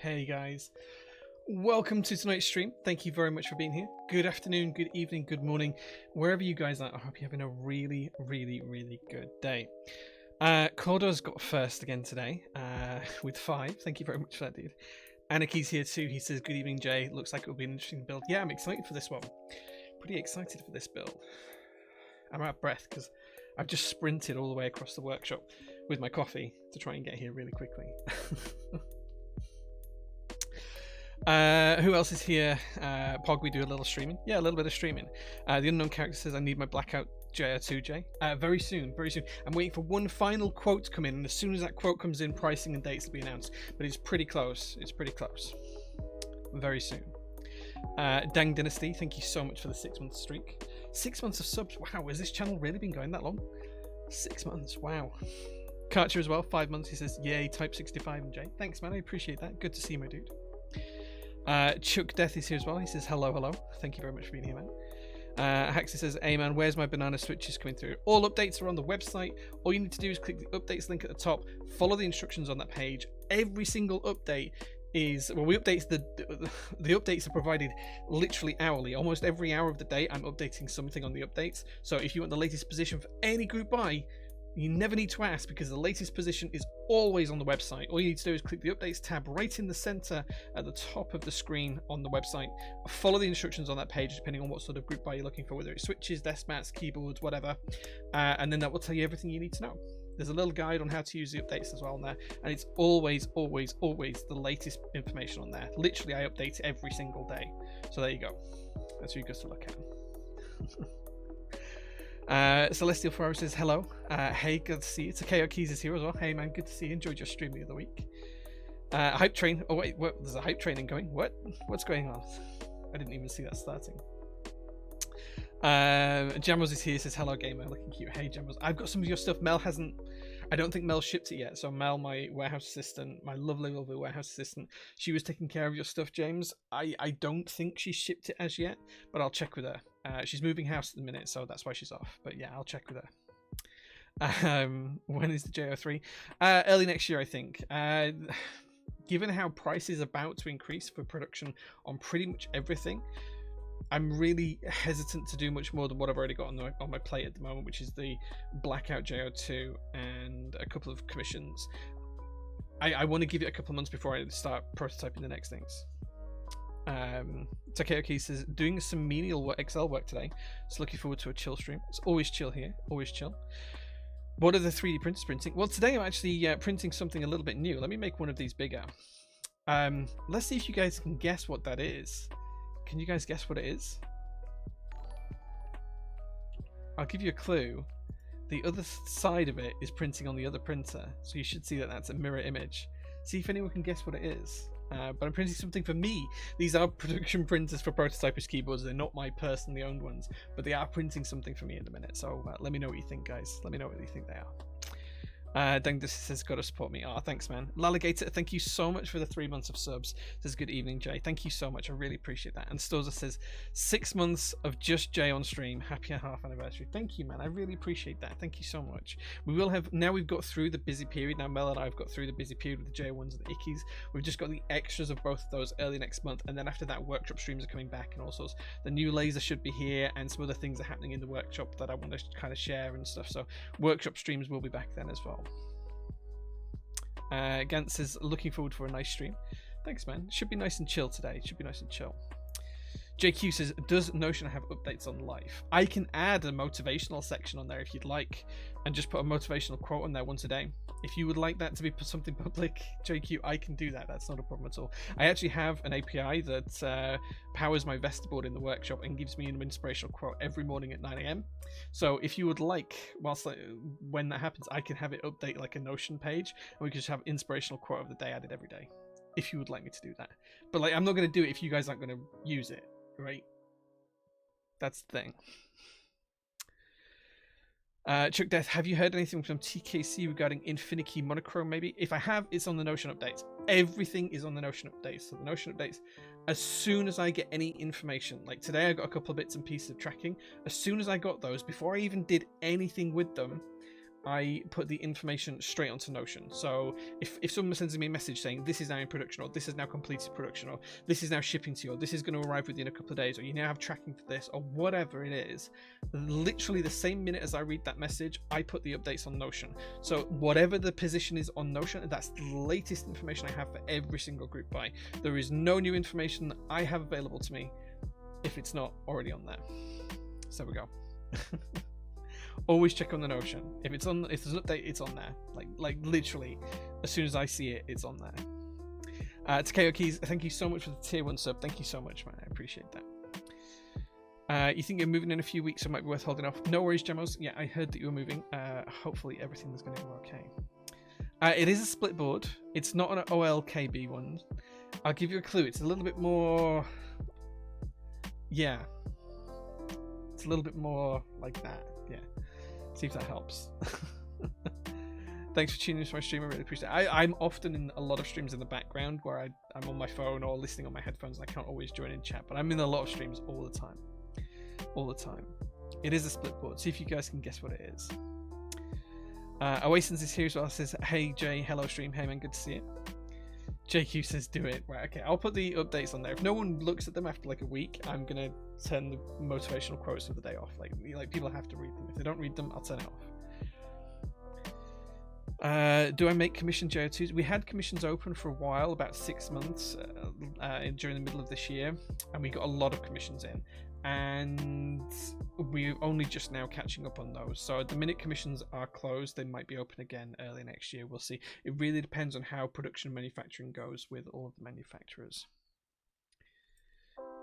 Hey guys, welcome to tonight's stream. Thank you very much for being here. Good afternoon, good evening, good morning, wherever you guys are. I hope you're having a really good day. Cordo's got first again today with 5. Thank you very much for that, dude. Anaki's here too. He says, good evening, Jay. Looks like it'll be an interesting build. Yeah, I'm excited for this one. Pretty excited for this build. I'm out of breath because I've just sprinted all the way across the workshop with my coffee to try and get here really quickly. Who else is here? Pog, we do a little streaming. Yeah, a little bit of streaming. The unknown character says, I need my blackout JR2J. Very soon, very soon. I'm waiting for one final quote to come in, and as soon as that quote comes in, pricing and dates will be announced. But it's pretty close. It's pretty close. Very soon. Dang Dynasty, thank you so much for the 6-month streak. 6 months of subs. Wow, has this channel really been going that long? 6 months. Wow. Karcher as well, 5 months. He says, yay, type 65 and J. Thanks, man. I appreciate that. Good to see you, my dude. Chuck Death is here as well. He says hello. Thank you very much for being here, man. Haxie says, hey man, where's my banana switches coming through? All updates are on the website. All you need to do is click the updates link at the top, follow the instructions on that page. Every single update is, well, we update the updates are provided literally hourly. Almost every hour of the day I'm updating something on the updates. So if you want the latest position for any group buy, you never need to ask because the latest position is always on the website. All you need to do is click the updates tab right in the center at the top of the screen on the website. Follow the instructions on that page depending on what sort of group buy you're looking for, whether it's switches, desk mats, keyboards, whatever. And then that will tell you everything you need to know. There's a little guide on how to use the updates as well on there. And it's always the latest information on there. Literally, I update it every single day. So there you go. That's what you got to look at. Celestial Forever says hello. Hey, good to see you. Takeo Keys is here as well. Hey man, good to see you. Enjoyed your stream the other week. Hype train. Oh wait, what? There's a hype training going. What? What's going on? I didn't even see that starting. Jamos is here. Says hello, gamer. Looking cute. Hey Jamos, I've got some of your stuff. Mel hasn't. I don't think Mel shipped it yet. So Mel, my warehouse assistant, my lovely warehouse assistant, she was taking care of your stuff, James. I don't think she shipped it as yet, but I'll check with her. She's moving house at the minute, so that's why she's off. But yeah, I'll check with her. When is the JO3? Early next year, I think. Given how price is about to increase for production on pretty much everything, I'm really hesitant to do much more than what I've already got on my plate at the moment, which is the Blackout JO2 and a couple of commissions. I want to give it a couple of months before I start prototyping the next things. Takeoki says, doing some menial Excel work today, so looking forward to a chill stream. It's always chill here, always chill. What are the 3D printers printing? Well, today I'm actually printing something a little bit new. Let me make one of these bigger. Let's see if you guys can guess what that is. Can you guys guess what it is? I'll give you a clue. The other side of it is printing on the other printer, so you should see that that's a mirror image. See if anyone can guess what it is. But I'm printing something for me. These are production printers for prototypist keyboards. They're not my personally owned ones, but they are printing something for me in a minute. So let me know what you think, guys. Let me know what you think they are. Dang, says, gotta support me. Oh, thanks, man. Laligator, thank you so much for the 3 months of subs. Says, good evening, Jay. Thank you so much. I really appreciate that. And Stoza says, 6 months of just Jay on stream. Happy half anniversary. Thank you, man. I really appreciate that. Thank you so much. We will have, now we've got through the busy period. Now Mel and I have got through the busy period with the J1s and the Ickies. We've just got the extras of both of those early next month. And then after that, workshop streams are coming back and all sorts. The new laser should be here, and some other things are happening in the workshop that I want to kind of share and stuff. So workshop streams will be back then as well. Gantz is looking forward for a nice stream. Thanks, man. Should be nice and chill today. Should be nice and chill. JQ says, does Notion have updates on life? I can add a motivational section on there if you'd like, and just put a motivational quote on there once a day. If you would like that to be something public, JQ, I can do that. That's not a problem at all. I actually have an API that powers my Vesta board in the workshop and gives me an inspirational quote every morning at 9 AM. So if you would like, whilst when that happens, I can have it update like a Notion page, and we can just have inspirational quote of the day added every day, if you would like me to do that. But like, I'm not going to do it if you guys aren't going to use it, right? That's the thing. Chuck Death, have you heard anything from TKC regarding Infinity Monochrome maybe? If I have, it's on the Notion updates. Everything is on the Notion updates. So the Notion updates, as soon as I get any information, like today I got a couple of bits and pieces of tracking. As soon as I got those, before I even did anything with them, I put the information straight onto Notion. So if someone sends me a message saying this is now in production, or this is now completed production, or this is now shipping to you, or this is going to arrive within a couple of days, or you now have tracking for this, or whatever it is, literally the same minute as I read that message, I put the updates on Notion. So whatever the position is on Notion, that's the latest information I have for every single group buy. There is no new information that I have available to me if it's not already on there. So there we go. Always check on the Notion. If there's an update, it's on there. Like literally, as soon as I see it, it's on there. Takeo Keys, thank you so much for the tier 1 sub. Thank you so much, man. I appreciate that. You think you're moving in a few weeks, so it might be worth holding off. No worries, Gemos. Yeah, I heard that you were moving. Hopefully everything is going to go okay. It is a split board. It's not an OLKB one. I'll give you a clue. It's a little bit more... Yeah. It's a little bit more like that. Yeah. See if that helps. Thanks for tuning into my stream. I really appreciate it. I'm often in a lot of streams in the background where I'm on my phone or listening on my headphones, and I can't always join in chat, but I'm in a lot of streams all the time. All the time. It is a split board. See if you guys can guess what it is. Oasis is here as well. Says, hey Jay, hello stream. Hey man, good to see you. JQ says do it. Right, okay, I'll put the updates on there. If no one looks at them after like a week, I'm gonna turn the motivational quotes of the day off. Like people have to read them. If they don't read them, I'll turn it off. Do I make commission JO2s? We had commissions open for a while, about 6 months during the middle of this year, and we got a lot of commissions in, and we're only just now catching up on those. So at the minute commissions are closed, they might be open again early next year. We'll see. It really depends on how production and manufacturing goes with all of the manufacturers.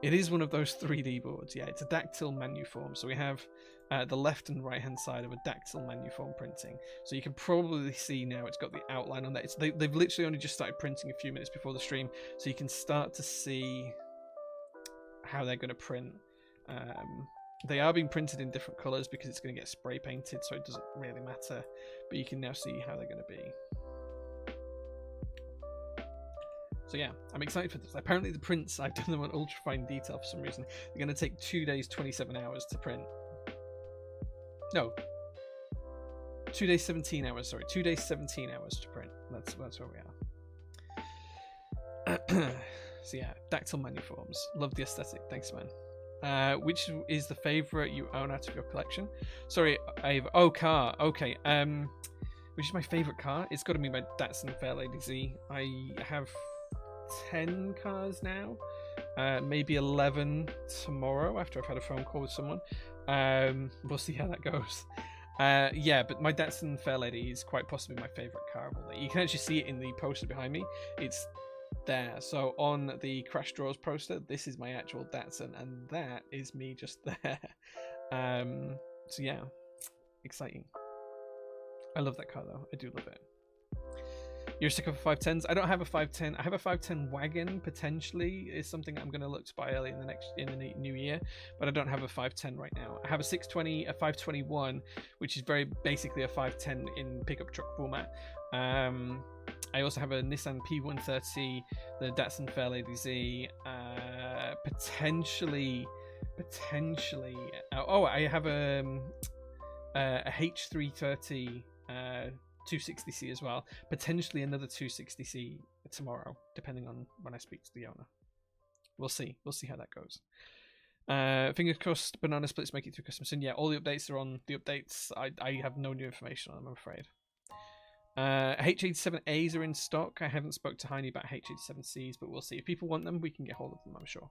It is one of those 3D boards. Yeah, it's a dactyl manuform. So we have the left and right hand side of a dactyl manuform printing. So you can probably see now it's got the outline on that. They've literally only just started printing a few minutes before the stream, so you can start to see how they're going to print. They are being printed in different colours because it's going to get spray painted, so it doesn't really matter, but you can now see how they're going to be. So yeah, I'm excited for this. Apparently the prints, I've done them on ultra fine detail for some reason. They're going to take 2 days 27 hours to print. No, 2 days 17 hours, sorry, 2 days 17 hours to print. That's where we are. So yeah, dactyl manuforms. Love the aesthetic. Thanks, man. Which is the favourite you own out of your collection? Sorry, car. Okay. Which is my favourite car? It's got to be my Datsun Fairlady Z. I have 10 cars now. Maybe 11 tomorrow after I've had a phone call with someone. We'll see how that goes. Yeah, but my Datsun Fairlady is quite possibly my favourite car of all that. You can actually see it in the poster behind me. It's there. So on the Crash Draws poster, this is my actual Datsun, and that is me just there. So yeah, exciting. I love that car though. I do love it. You're sick of 510s? I don't have a 510. I have a 510 wagon potentially. Is something I'm going to look to buy early in the new year, but I don't have a 510 right now. I have a 620, a 521, which is very basically a 510 in pickup truck format. I also have a Nissan P130, the Datsun Fairlady Z, potentially. Oh, I have a H330 260C as well. Potentially another 260C tomorrow, depending on when I speak to the owner. We'll see. We'll see how that goes. Fingers crossed banana splits make it through customs soon. Yeah, all the updates are on the updates. I have no new information on them, I'm afraid. H87As are in stock. I haven't spoke to Heine about H87Cs, but we'll see. If people want them, we can get hold of them, I'm sure.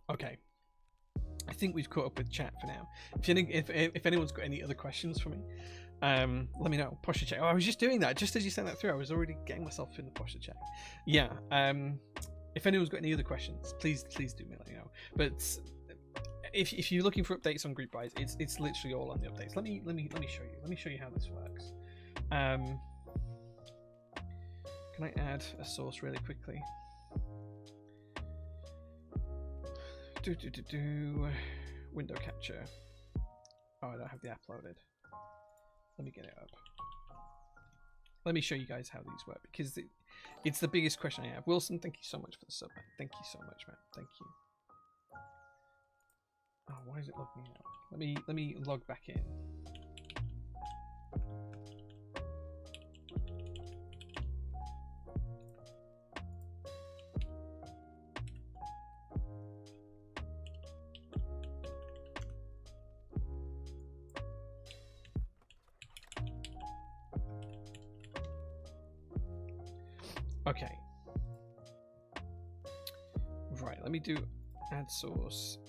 Okay. I think we've caught up with chat for now. If anyone's got any other questions for me, let me know. Posture check. Oh, I was just doing that. Just as you sent that through, I was already getting myself in the posture check. Yeah. If anyone's got any other questions, please do let me know. But if you're looking for updates on group buys, it's literally all on the updates. Let me show you. Let me show you how this works. Can I add a source really quickly? Window capture. Oh, I don't have the app loaded. Let me get it up. Let me show you guys how these work, because it's the biggest question I have. Wilson, thank you so much for the sub, man. Thank you so much, man. Thank you. is it logging out? Let me log back in. Okay. Right, let me do add source.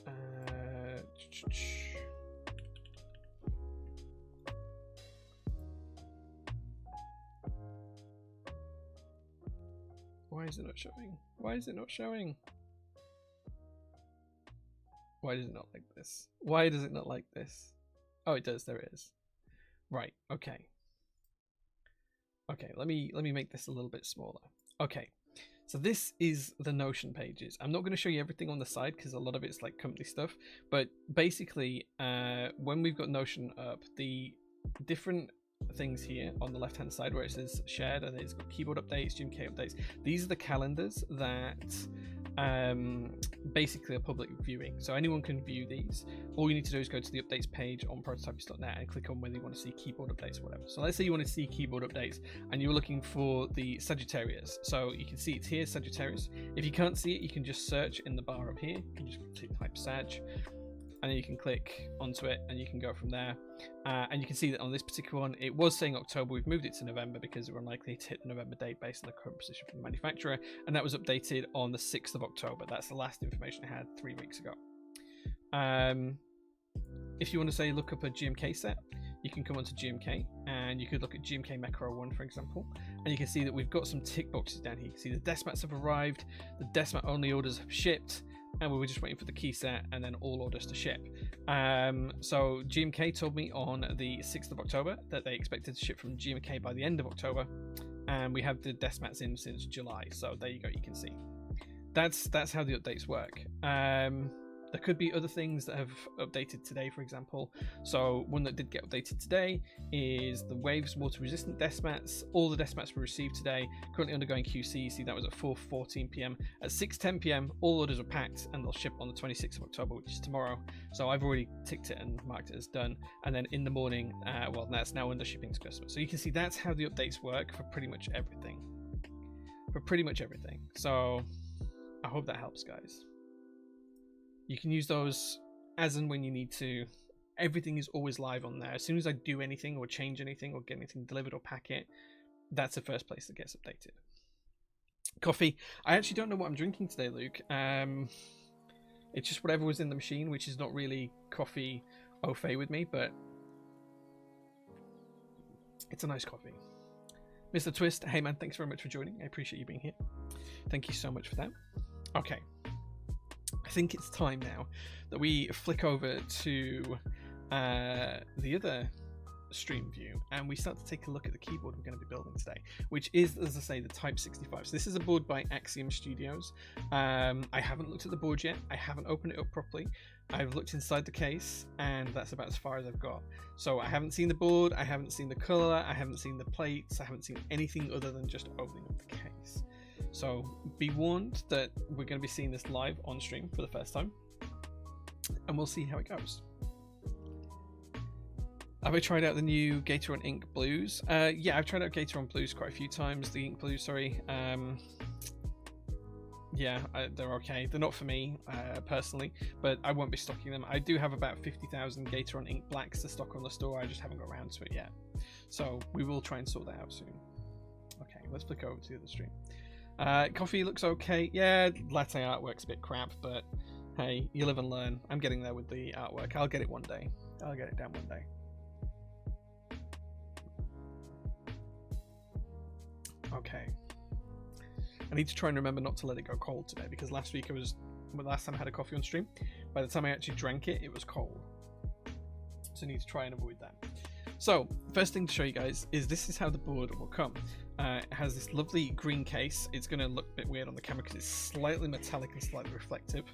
Why is it not showing? Why is it not showing? Why does it not like this? Why does it not like this? Oh, it does. There it is. Right. Okay. Okay. Let me make this a little bit smaller. Okay. So this is the Notion pages. I'm not going to show you everything on the side because a lot of it's like company stuff. But basically, when we've got Notion up, the different things here on the left hand side where it says shared and it's got keyboard updates, GMK updates, these are the calendars that basically are public viewing, so anyone can view these. All you need to do is go to the updates page on prototypes.net and click on whether you want to see keyboard updates or whatever. So let's say you want to see keyboard updates and you're looking for the Sagittarius, so you can see it's here, Sagittarius. If you can't see it, you can just search in the bar up here. You can just type Sag and then you can click onto it and you can go from there. And you can see that on this particular one, it was saying October. We've moved it to November because we're unlikely to hit the November date based on the current position from the manufacturer. And that was updated on the 6th of October. That's the last information I had 3 weeks ago. If you want to say look up a GMK set, you can come onto GMK and you could look at GMK Macro 1, for example, and you can see that we've got some tick boxes down here. You can see the Desmats have arrived, the Desmat only orders have shipped, and we were just waiting for the key set and then all orders to ship. So GMK told me on the 6th of October that they expected to ship from GMK by the end of October, and we have the Desmats in since July. So there you go, you can see. That's how the updates work. There could be other things that have updated today, for example. So one that did get updated today is the Waves water resistant Desmats. All the Desmats were received today, currently undergoing QC. See, that was at 4:14 p.m. At 6:10 p.m, all orders are packed and they'll ship on the 26th of October, which is tomorrow. So I've already ticked it and marked it as done. And then in the morning, well, that's now under shipping to customers. So you can see that's how the updates work for pretty much everything. So I hope that helps, guys. You can use those as and when you need to. Everything is always live on there. As soon as I do anything or change anything or get anything delivered or pack it, that's the first place that gets updated. Coffee. I actually don't know what I'm drinking today, Luke. It's just whatever was in the machine, which is not really coffee au fait with me, but it's a nice coffee. Mr. Twist, hey man, thanks very much for joining. I appreciate you being here. Thank you so much for that. Okay. I think it's time now that we flick over to the other stream view and we start to take a look at the keyboard we're going to be building today, which is, as I say, the Type 65. So this is a board by Axiom Studios. I haven't looked at the board yet. I haven't opened it up properly. I've looked inside the case and that's about as far as I've got. So I haven't seen the board, I haven't seen the color, I haven't seen the plates, I haven't seen anything other than just opening up the case. So be warned that we're going to be seeing this live on stream for the first time, and we'll see how it goes. Have I tried out the new Gateron Ink Blues? Yeah, I've tried out Gateron Blues quite a few times. The Ink Blues, sorry. Yeah, they're okay. They're not for me personally, but I won't be stocking them. I do have about 50,000 Gateron Ink Blacks to stock on the store. I just haven't got around to it yet. So we will try and sort that out soon. Okay, let's flick over to the other stream. Coffee looks okay. Yeah, latte artwork's a bit crap, but hey, you live and learn. I'm getting there with the artwork. I'll get it one day. I'll get it down one day. Okay. I need to try and remember not to let it go cold today, because last time I had a coffee on stream, by the time I actually drank it, it was cold. So I need to try and avoid that. So, first thing to show you guys is this is how the board will come. It has this lovely green case. It's going to look a bit weird on the camera because it's slightly metallic and slightly reflective.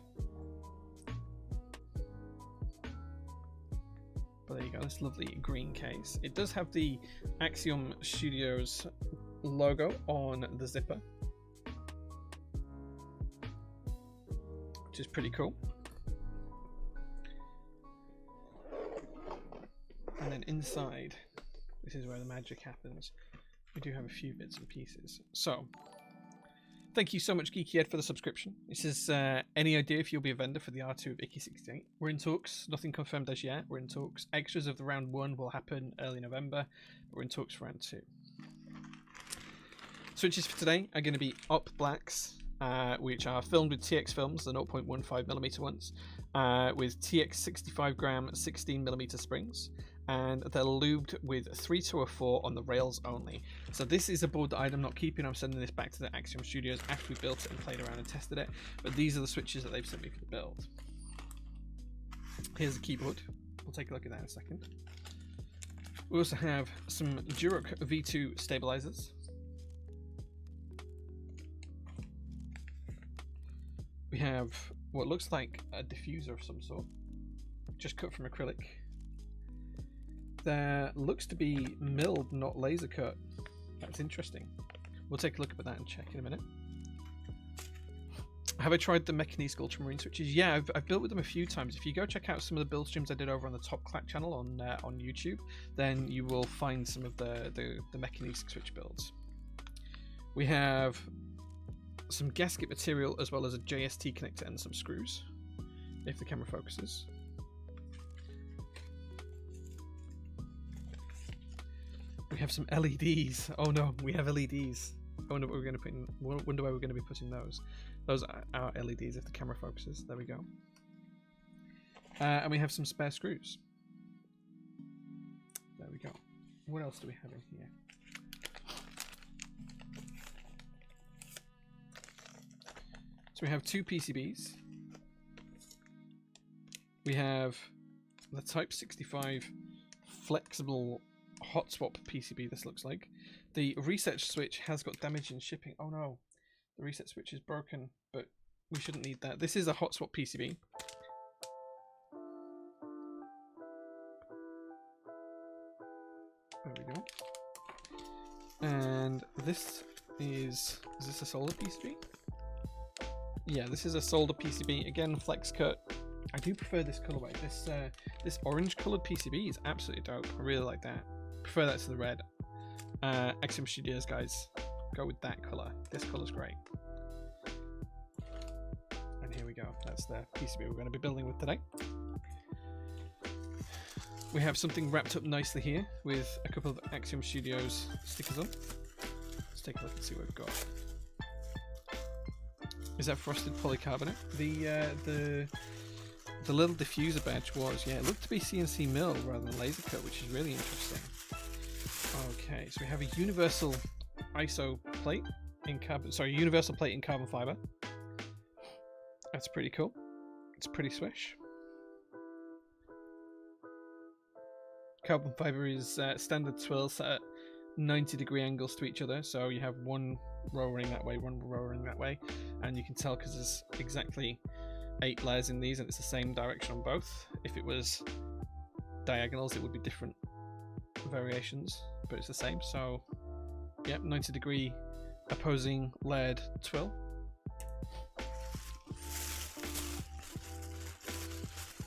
But there you go, this lovely green case. It does have the Axiom Studios logo on the zipper, which is pretty cool. inside, this is where the magic happens. We do have a few bits and pieces. So, thank you so much, Geeky Ed, for the subscription. This is any idea if you'll be a vendor for the R2 of Icky68. We're in talks, nothing confirmed as yet. We're in talks. Extras of the round 1 will happen early November, but we're in talks for round 2. Switches for today are going to be Up Blacks, which are filmed with TX films, the 0.15mm ones, with TX 65 gram 16mm springs, and they're lubed with 3204 on the rails only. So this is a board that I'm not keeping. I'm sending this back to the Axiom Studios after we built it and played around and tested it. But these are the switches that they've sent me for the build. Here's the keyboard. We'll take a look at that in a second. We also have some Duroc V2 stabilizers. We have what looks like a diffuser of some sort, just cut from acrylic. There looks to be milled, not laser cut. That's interesting. We'll take a look at that and check in a minute. Have I tried the Mechanese Ultramarine switches? Yeah, I've built with them a few times. If you go check out some of the build streams I did over on the Top Clack channel on YouTube, then you will find some of the Mechanese switch builds. We have some gasket material as well as a JST connector and some screws, if the camera focuses. We have some LEDs. Oh no, we have LEDs. I wonder what we're going to put in. Wonder where we're going to be putting those. Those are our LEDs if the camera focuses. There we go. And we have some spare screws. There we go. What else do we have in here? So we have 2 PCBs. We have the Type 65 flexible hot swap PCB, this looks like. The reset switch has got damage in shipping. Oh no, the reset switch is broken, but we shouldn't need that. This is a hot swap PCB. There we go. And this is this a solder PCB? Yeah, this is a solder PCB. Again, flex cut. I do prefer this colorway. This orange colored PCB is absolutely dope. I really like that. Prefer that to the red. Axiom Studios, guys, go with that color. This color's great. And here we go. That's the PCB we're going to be building with today. We have something wrapped up nicely here with a couple of Axiom Studios stickers on. Let's take a look and see what we've got. Is that frosted polycarbonate? The little diffuser badge was, yeah, it looked to be CNC mill rather than laser cut, which is really interesting. Okay, so we have a universal ISO plate in universal plate in carbon fiber. That's pretty cool. It's pretty swish. Carbon fiber is standard swirls set at 90-degree angles to each other, so you have one rowering that way, one rowering that way, and you can tell because there's exactly 8 layers in these and it's the same direction on both. If it was diagonals it would be different variations, but it's the same. So yep, 90-degree opposing layered twill.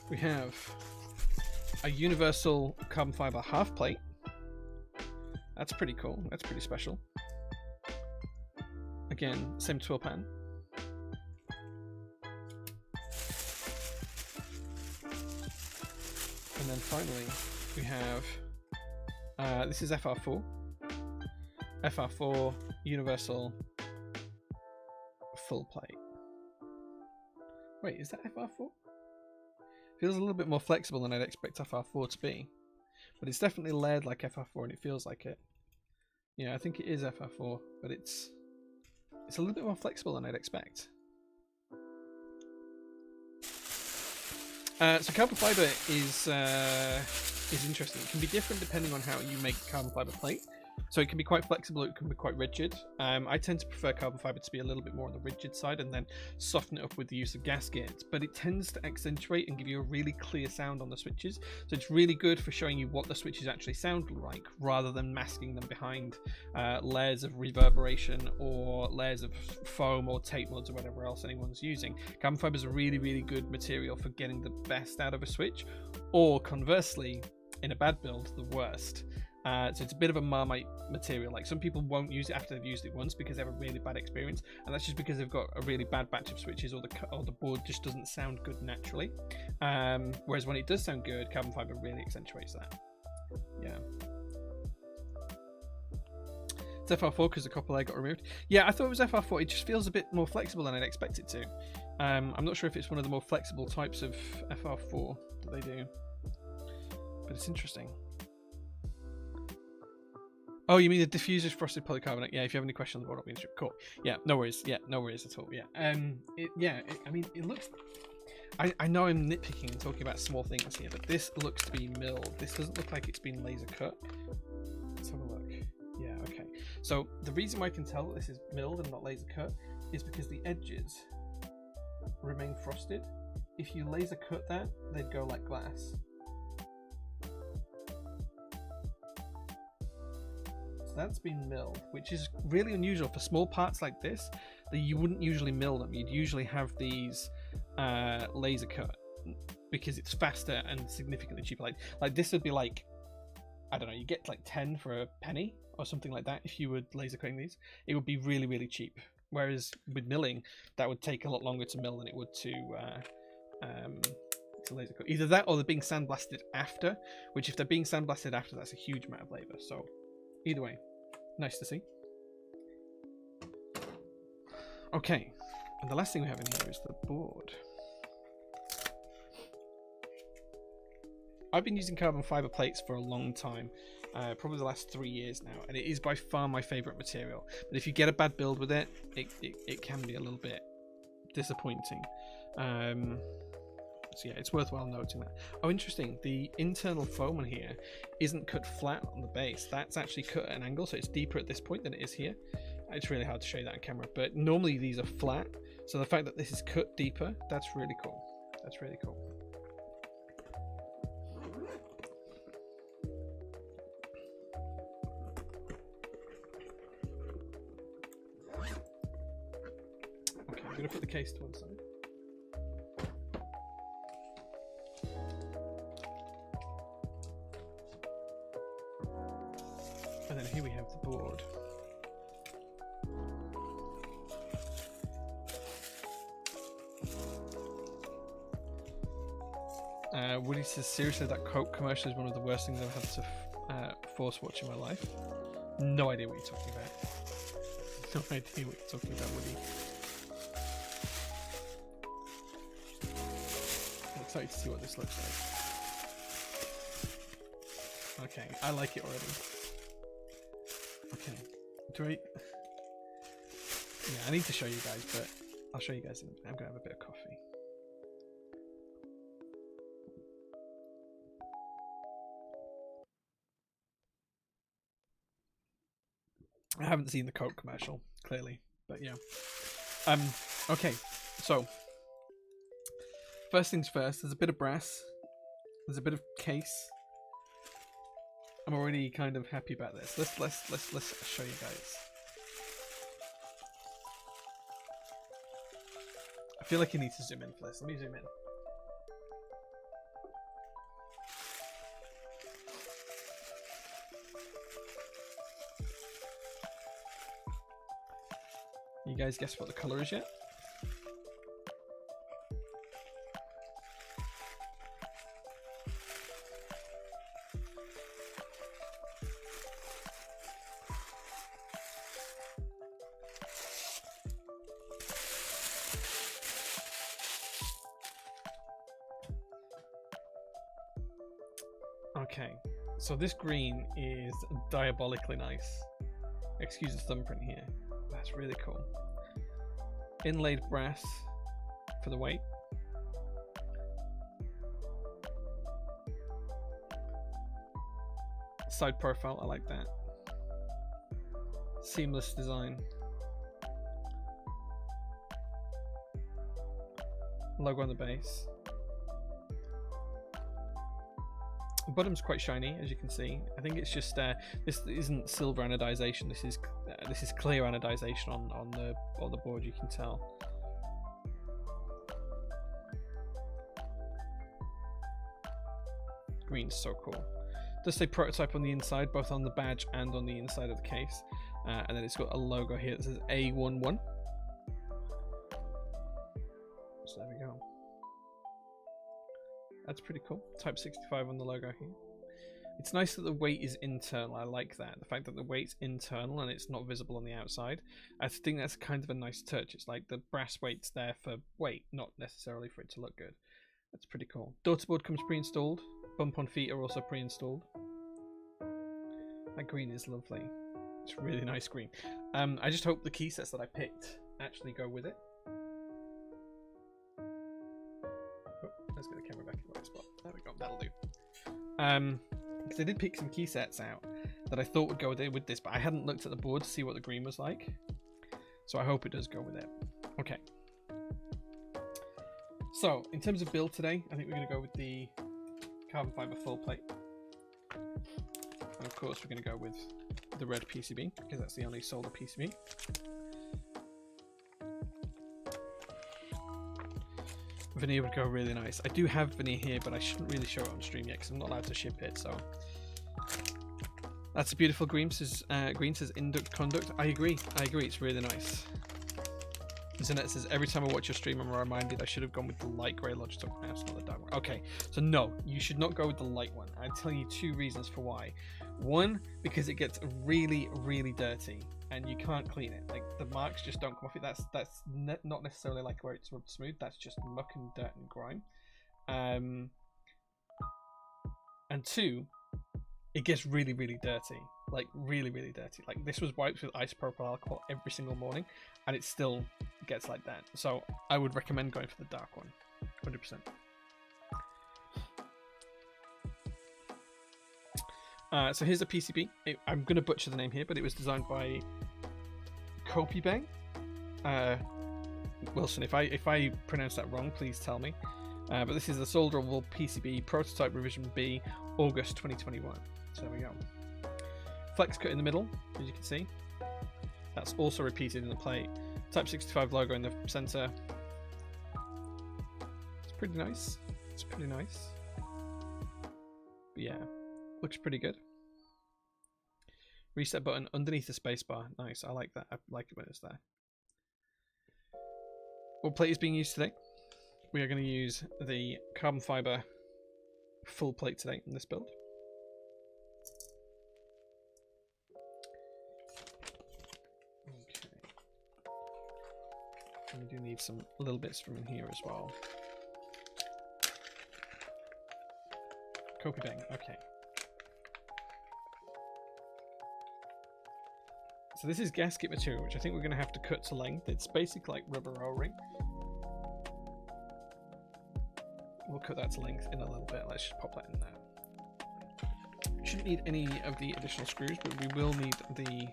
We have a universal carbon fiber half plate. That's pretty cool. That's pretty special. Again, same twill pattern. And then finally, we have this is FR4. FR4 universal full plate. Wait, is that FR4? Feels a little bit more flexible than I'd expect FR4 to be, but it's definitely layered like FR4 and it feels like it. Yeah, I think it is FR4, but it's a little bit more flexible than I'd expect. So carbon fiber is interesting. It can be different depending on how you make carbon fiber plate. So it can be quite flexible, it can be quite rigid. I tend to prefer carbon fiber to be a little bit more on the rigid side and then soften it up with the use of gaskets, but it tends to accentuate and give you a really clear sound on the switches. So it's really good for showing you what the switches actually sound like rather than masking them behind layers of reverberation or layers of foam or tape mods or whatever else anyone's using. Carbon fiber is a really, really good material for getting the best out of a switch, or conversely, in a bad build, the worst. So it's a bit of a Marmite material. Like, some people won't use it after they've used it once because they have a really bad experience, and that's just because they've got a really bad batch of switches, or the board just doesn't sound good naturally. Whereas when it does sound good, carbon fiber really accentuates that. Yeah. It's FR4 because the copper layer got removed. Yeah, I thought it was FR4. It just feels a bit more flexible than I'd expect it to. I'm not sure if it's one of the more flexible types of FR4 that they do, but it's interesting. Oh, you mean the diffuser's frosted polycarbonate? Yeah, if you have any questions about what it means, cool. Yeah, no worries. Yeah, no worries at all. Yeah. I mean, it looks. I know I'm nitpicking and talking about small things here, but this looks to be milled. This doesn't look like it's been laser cut. Let's have a look. Yeah, okay. So the reason why I can tell that this is milled and not laser cut is because the edges remain frosted. If you laser cut that, they'd go like glass. That's been milled, which is really unusual for small parts like this. That you wouldn't usually mill them. You'd usually have these laser cut because it's faster and significantly cheaper. Like this would be like, I don't know, you get like 10 for a penny or something like that. If you were laser cutting these, it would be really, really cheap. Whereas with milling, that would take a lot longer to mill than it would to laser cut. Either that or they're being sandblasted after, which if they're being sandblasted after, that's a huge amount of labor. So either way, nice to see. Okay, and the last thing we have in here is the board. I've been using carbon fiber plates for a long time, probably the last 3 years now, and it is by far my favorite material. But if you get a bad build with it, it can be a little bit disappointing. So yeah, it's worthwhile noting that. Oh, interesting. The internal foam on here isn't cut flat on the base. That's actually cut at an angle, so it's deeper at this point than it is here. It's really hard to show you that on camera, but normally these are flat. So the fact that this is cut deeper, that's really cool. That's really cool. Okay, I'm gonna put the case to one side. And then here we have the board. Woody says, seriously, that Coke commercial is one of the worst things I've had to force watch in my life. No idea what you're talking about. No idea what you're talking about, Woody. I'm excited to see what this looks like. Okay, I like it already. Okay, do I... Yeah, I need to show you guys, but I'll show you guys in... I'm gonna have a bit of coffee. I haven't seen the Coke commercial, clearly, but yeah. Okay, so first things first, there's a bit of brass, there's a bit of case. I'm already kind of happy about this. Let's show you guys. I feel like you need to zoom in for this. Let me zoom in. You guys guess what the color is yet? Okay, so this green is diabolically nice. Excuse the thumbprint here. That's really cool. Inlaid brass for the weight. Side profile, I like that. Seamless design. Logo on the base. The bottom's quite shiny, as you can see. I think it's just this isn't silver anodization. This is clear anodization on the board. You can tell. Green's so cool. does say prototype on the inside, both on the badge and on the inside of the case. And then it's got a logo here that says A11. So there we go. That's pretty cool. Type 65 on the logo here. It's nice that the weight is internal. I like that. The fact that the weight's internal and it's not visible on the outside. I think that's kind of a nice touch. It's like the brass weight's there for weight, not necessarily for it to look good. That's pretty cool. Daughterboard comes pre-installed. Bump on feet are also pre-installed. That green is lovely. It's really nice green. I just hope the key sets that I picked actually go with it. Oh, let's get the camera back in the right spot. There we go. That'll do. Because I did pick some key sets out that I thought would go with this, but I hadn't looked at the board to see what the green was like. So I hope it does go with it. Okay. So, in terms of build today, I think we're going to go with the carbon fiber full plate. And of course, we're going to go with the red PCB, because that's the only solder PCB. Veneer would go really nice. I do have veneer here, but I shouldn't really show it on stream yet because I'm not allowed to ship it. So that's a beautiful green. Says induct conduct. I agree. It's really nice. Zanette says every time I watch your stream, I'm reminded I should have gone with the light grey Logitech mouse, not the dark one. Okay, so no, you should not go with the light one. I'll tell you 2 reasons for why. One, because it gets really, really dirty and you can't clean it. Like the marks just don't come off it. That's not necessarily like where it's rubbed smooth. That's just muck and dirt and grime. And 2, it gets really, really dirty. Like really, really dirty. Like this was wiped with isopropyl alcohol every single morning, and it still gets like that. So I would recommend going for the dark one, 100%. So here's a PCB. I'm going to butcher the name here, but it was designed by Kopibang. Wilson, if I pronounce that wrong, please tell me. But this is the solderable PCB prototype revision B, August 2021. So there we go. Flex cut in the middle, as you can see. That's also repeated in the plate. Type 65 logo in the center. It's pretty nice. It's pretty nice. But yeah, looks pretty good. Reset button underneath the spacebar. Nice, I like that. I like it when it's there. What plate is being used today? We are going to use the carbon fiber full plate today in this build. We do need some little bits from in here as well. Kopibang, okay. So this is gasket material, which I think we're going to have to cut to length. It's basically like rubber O-ring. We'll cut that to length in a little bit. Let's just pop that in there. Shouldn't need any of the additional screws, but we will need the...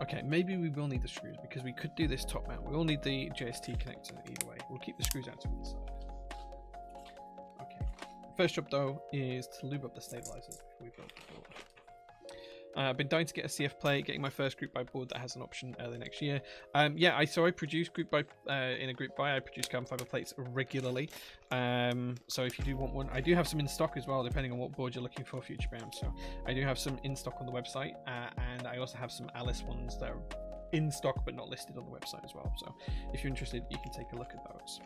Okay, maybe we will need the screws because we could do this top mount. We will need the JST connector either way. We'll keep the screws out to one side. Okay. First job though is to lube up the stabilizers before we build the board. I've been dying to get a CF plate, getting my first group buy board that has an option early next year. Yeah, I produce group buy in a group buy. I produce carbon fiber plates regularly. So if you do want one, I do have some in stock as well, depending on what board you're looking for future bound. So I do have some in stock on the website, and I also have some Alice ones that are in stock but not listed on the website as well. So if you're interested, you can take a look at those.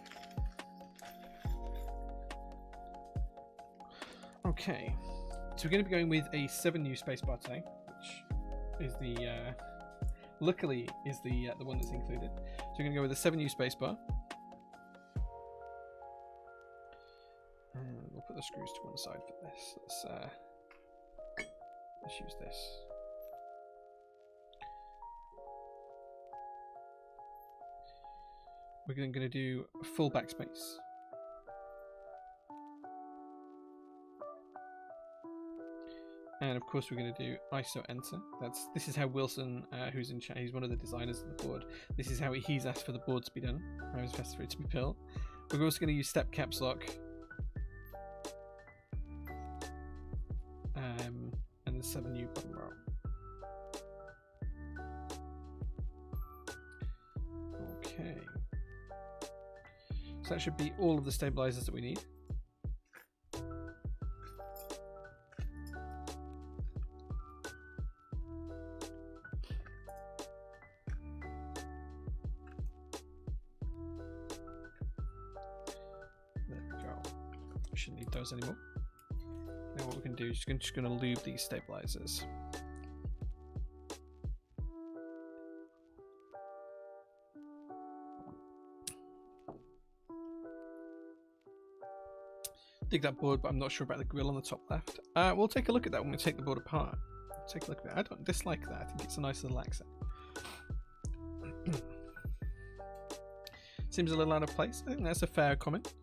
Okay. So we're going to be going with a 7U spacebar today, which is the luckily is the one that's included. So we're going to go with a 7U spacebar, and we'll put the screws to one side for this. Let's use this. We're going to do full backspace. And of course we're going to do ISO enter. This is how Wilson, who's in chat, he's one of the designers of the board. This is how he's asked for the board to be done. How he's asked for it to be built. We're also going to use step caps lock. And the 7U bottom row. Okay. So that should be all of the stabilizers that we need. There we go. Shouldn't need those anymore. Now what we can do is just going to lube these stabilizers. Dig that board, but I'm not sure about the grill on the top left. We'll take a look at that when we take the board apart. Take a look at it. I don't dislike that. I think it's a nice little accent. Seems a little out of place. I think that's a fair comment.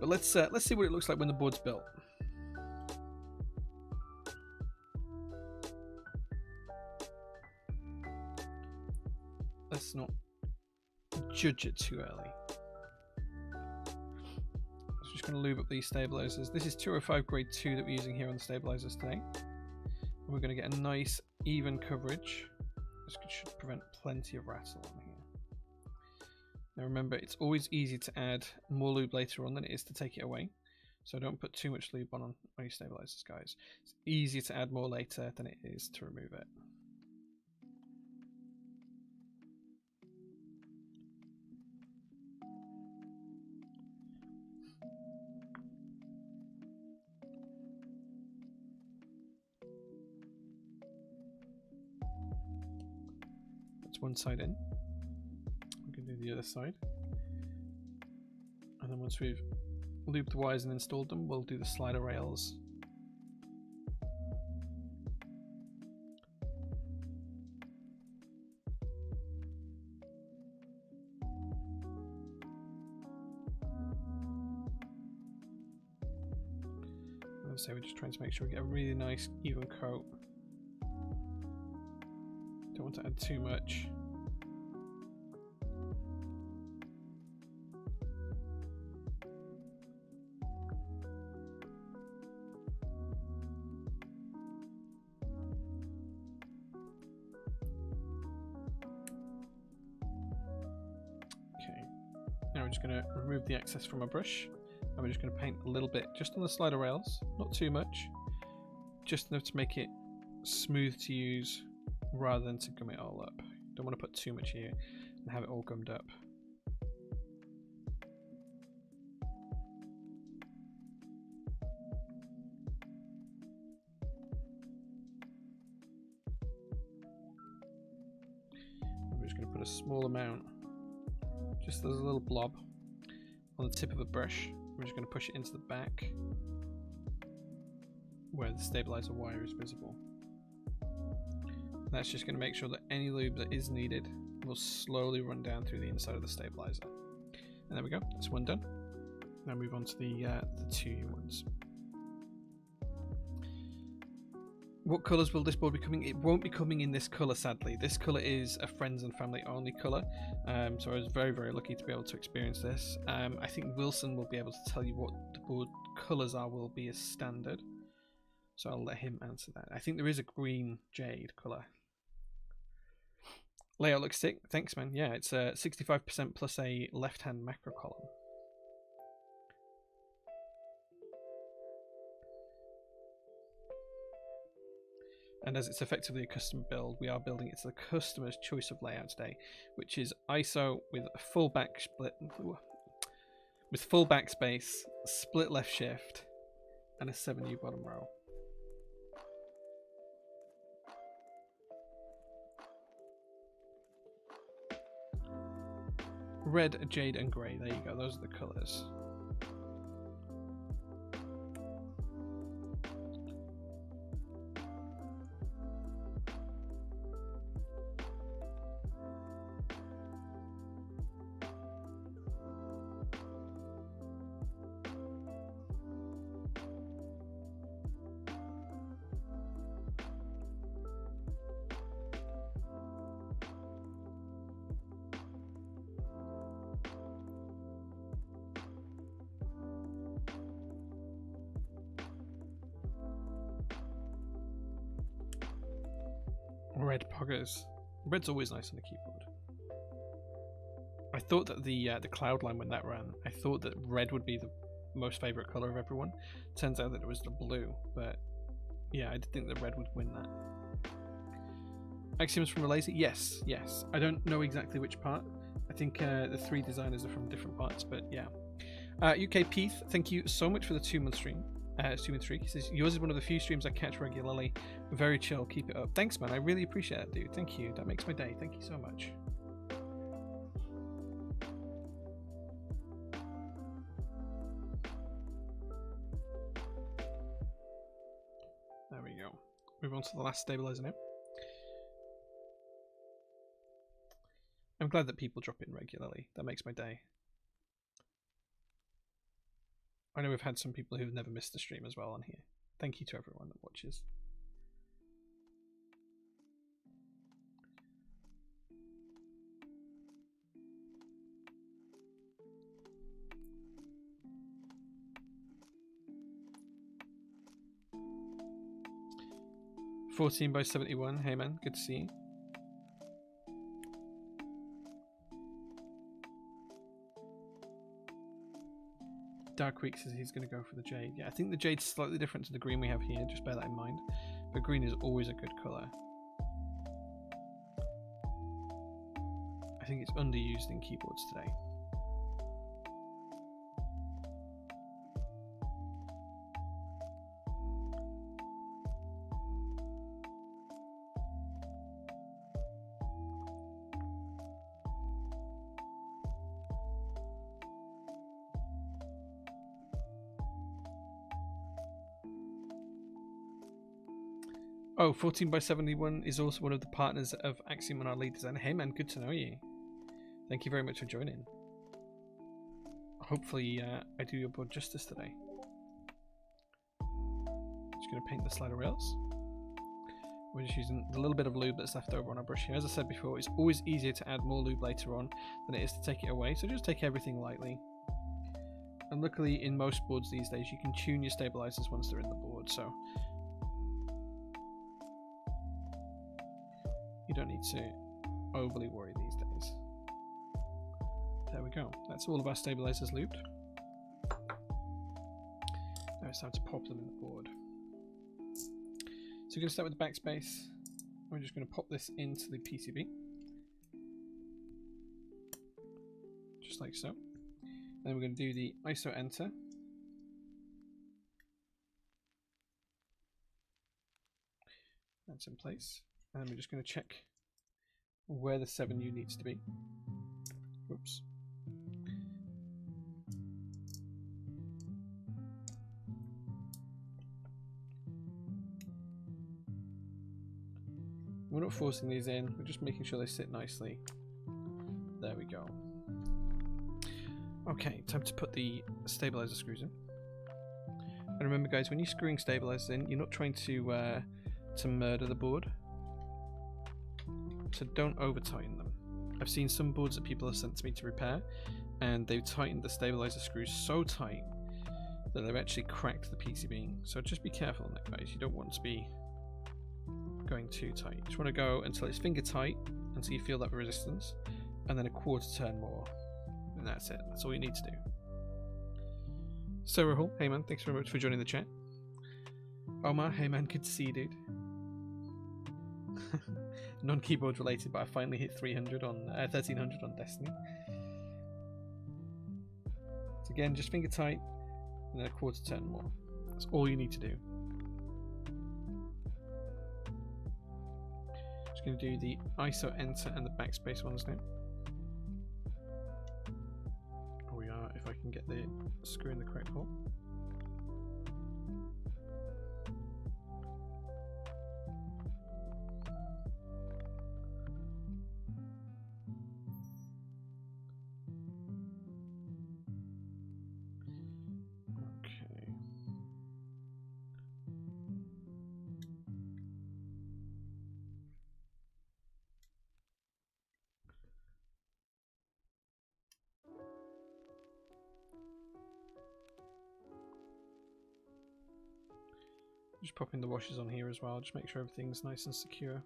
But let's see what it looks like when the board's built. Let's not judge it too early. Just going to lube up these stabilizers. This is 205 grade 2 that we're using here on the stabilizers today. And we're going to get a nice even coverage. This should prevent plenty of rattle on here. Now remember, it's always easy to add more lube later on than it is to take it away. So don't put too much lube on your stabilizers, guys. It's easier to add more later than it is to remove it. One side in. We can do the other side, and then once we've looped the wires and installed them, we'll do the slider rails. So we're just trying to make sure we get a really nice even coat. Don't want to add too much. Okay, now we're just going to remove the excess from our brush, and we're just going to paint a little bit just on the slider rails, not too much, just enough to make it smooth to use rather than to gum it all up. Don't want to put too much here and have it all gummed up. I'm just going to put a small amount, just as a little blob, on the tip of the brush. We're just going to push it into the back where the stabilizer wire is visible. That's just going to make sure that any lube that is needed will slowly run down through the inside of the stabilizer. And there we go, that's one done. Now move on to the 2U ones. What colours will this board be coming? It won't be coming in this colour, sadly. This colour is a friends and family only colour, so I was very, very lucky to be able to experience this. I think Wilson will be able to tell you what the board colours will be as standard, so I'll let him answer that. I think there is a green jade colour. Layout looks sick. Thanks, man. Yeah, it's 65% plus a left-hand macro column. And as it's effectively a custom build, we are building it to the customer's choice of layout today, which is ISO with full back split, with full backspace, split left shift, and a 7U bottom row. Red, jade, and grey. There you go. Those are the colours. Red poggers. Red's always nice on the keyboard. I thought that the cloud line, when that ran, I thought that red would be the most favourite colour of everyone. Turns out that it was the blue, but yeah, I did think that red would win that. Axioms from a laser? Yes, yes. I don't know exactly which part. I think the 3 designers are from different parts, but yeah. UK Peath, thank you so much for the 2-month stream. 2-month streak. He says, yours is one of the few streams I catch regularly. Very chill, keep it up. Thanks, man. I really appreciate that, dude. Thank you. That makes my day. Thank you so much. There we go. Move on to the last stabilizer now. I'm glad that people drop in regularly. That makes my day. I know we've had some people who've never missed a stream as well on here. Thank you to everyone that watches. (14/71). Hey man, good to see you. Dark Week says he's going to go for the jade. Yeah, I think the jade's slightly different to the green we have here, just bear that in mind. But green is always a good colour. I think it's underused in keyboards today. Oh, 14/71 is also one of the partners of Axiom and our lead designer. Hey man, good to know you. Thank you very much for joining. Hopefully I do your board justice today. Just going to paint the slider rails. We're just using the little bit of lube that's left over on our brush here. As I said before, it's always easier to add more lube later on than it is to take it away, so just take everything lightly. And luckily in most boards these days you can tune your stabilizers once they're in the board, so you don't need to overly worry these days. There we go. That's all of our stabilizers lubed. Now it's time to pop them in the board. So we're going to start with the backspace. We're just going to pop this into the PCB. Just like so. Then we're going to do the ISO enter. That's in place. And we're just going to check where the 7U needs to be. Whoops. We're not forcing these in, we're just making sure they sit nicely. There we go. Okay, time to put the stabilizer screws in. And remember guys, when you're screwing stabilizers in, you're not trying to murder the board. So don't over tighten them. I've seen some boards that people have sent to me to repair and they've tightened the stabilizer screws so tight that they've actually cracked the PCB. So just be careful on that guys, you don't want to be going too tight. You just want to go until it's finger tight until you feel that resistance, and then a quarter turn more, and that's it. That's all you need to do. So Rahul, hey man, thanks very much for joining the chat. Omar, hey man, good to see you dude. Non-keyboard related, but I finally hit 300 on 1300 on Destiny. So again, just finger tight and then a quarter turn more. That's all you need to do. Just going to do the ISO enter and the backspace ones now. Oh, we are, if I can get the screw in the correct hole. Just popping the washers on here as well, just make sure everything's nice and secure.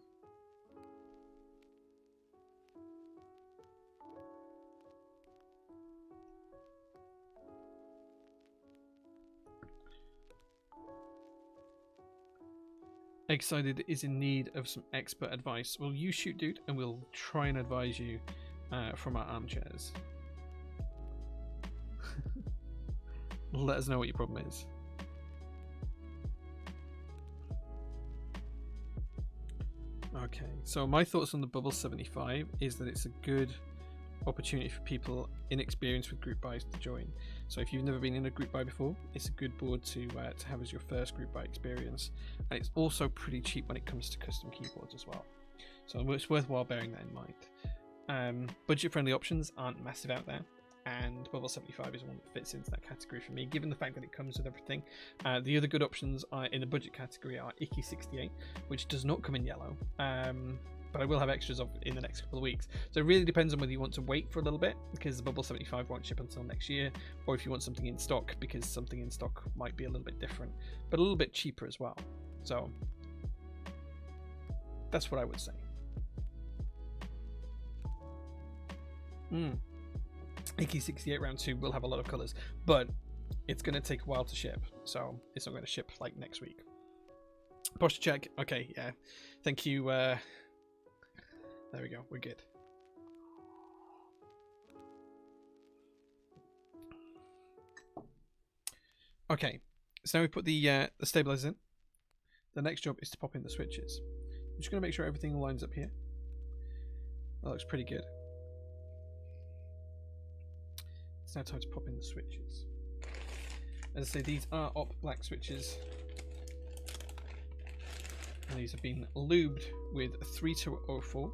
Excited is in need of some expert advice. Well, you shoot, dude, and we'll try and advise you from our armchairs. Let us know what your problem is. Okay, so my thoughts on the Bubble 75 is that it's a good opportunity for people inexperienced with group buys to join. So if you've never been in a group buy before, it's a good board to have as your first group buy experience, and it's also pretty cheap when it comes to custom keyboards as well. So it's worthwhile bearing that in mind. Budget-friendly options aren't massive out there, and Bubble 75 is one that fits into that category for me, given the fact that it comes with everything. The other good options are in the budget category are Icky 68, which does not come in yellow, but I will have extras of in the next couple of weeks. So it really depends on whether you want to wait for a little bit, because the Bubble 75 won't ship until next year, or if you want something in stock, because something in stock might be a little bit different, but a little bit cheaper as well. So that's what I would say. Icky 68 round 2 will have a lot of colours, but it's going to take a while to ship, so it's not going to ship like next week. Posture check. Okay, yeah. Thank you. There we go. We're good. Okay, so now we put the stabilizer in. The next job is to pop in the switches. I'm just going to make sure everything lines up here. That looks pretty good. It's now time to pop in the switches. As I say, these are op black switches, and these have been lubed with 3204.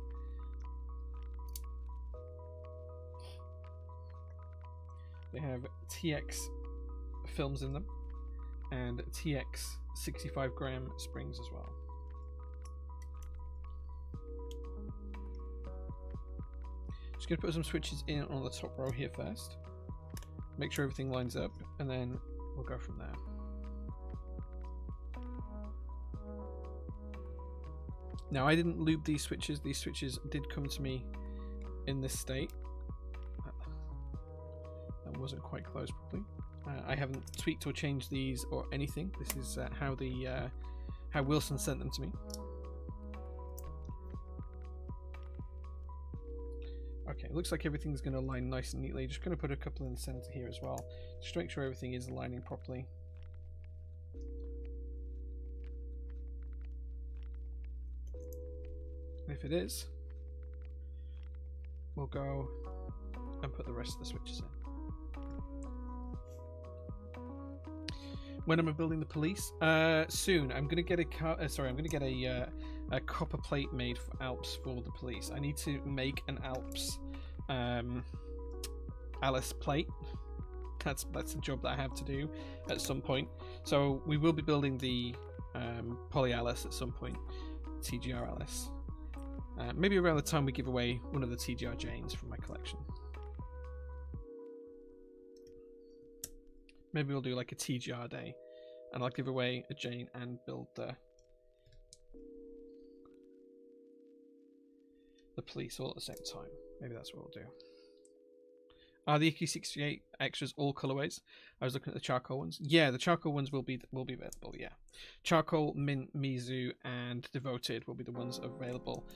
They have TX films in them and TX 65 gram springs as well. Just going to put some switches in on the top row here first. Make sure everything lines up, and then we'll go from there. Now, I didn't lube these switches. These switches did come to me in this state. That wasn't quite closed properly. I haven't tweaked or changed these or anything. This is how Wilson sent them to me. Okay, it looks like everything's going to align nice and neatly. Just going to put a couple in the center here as well, just to make sure everything is aligning properly. And if it is, we'll go and put the rest of the switches in. When am I building the police? Soon. I'm gonna get a copper plate made for Alps for the police. I need to make an Alps Alice plate. That's a job that I have to do at some point. So we will be building the Poly Alice at some point, TGR Alice. Maybe around the time we give away one of the TGR Janes from my collection. Maybe we'll do like a TGR day, and I'll give away a Jane and build the police all at the same time. Maybe that's what we'll do. Are the Icky 68 extras all colorways? I was looking at the charcoal ones. Yeah, the charcoal ones will be available. Yeah, charcoal, mint, Mizu, and devoted will be the ones available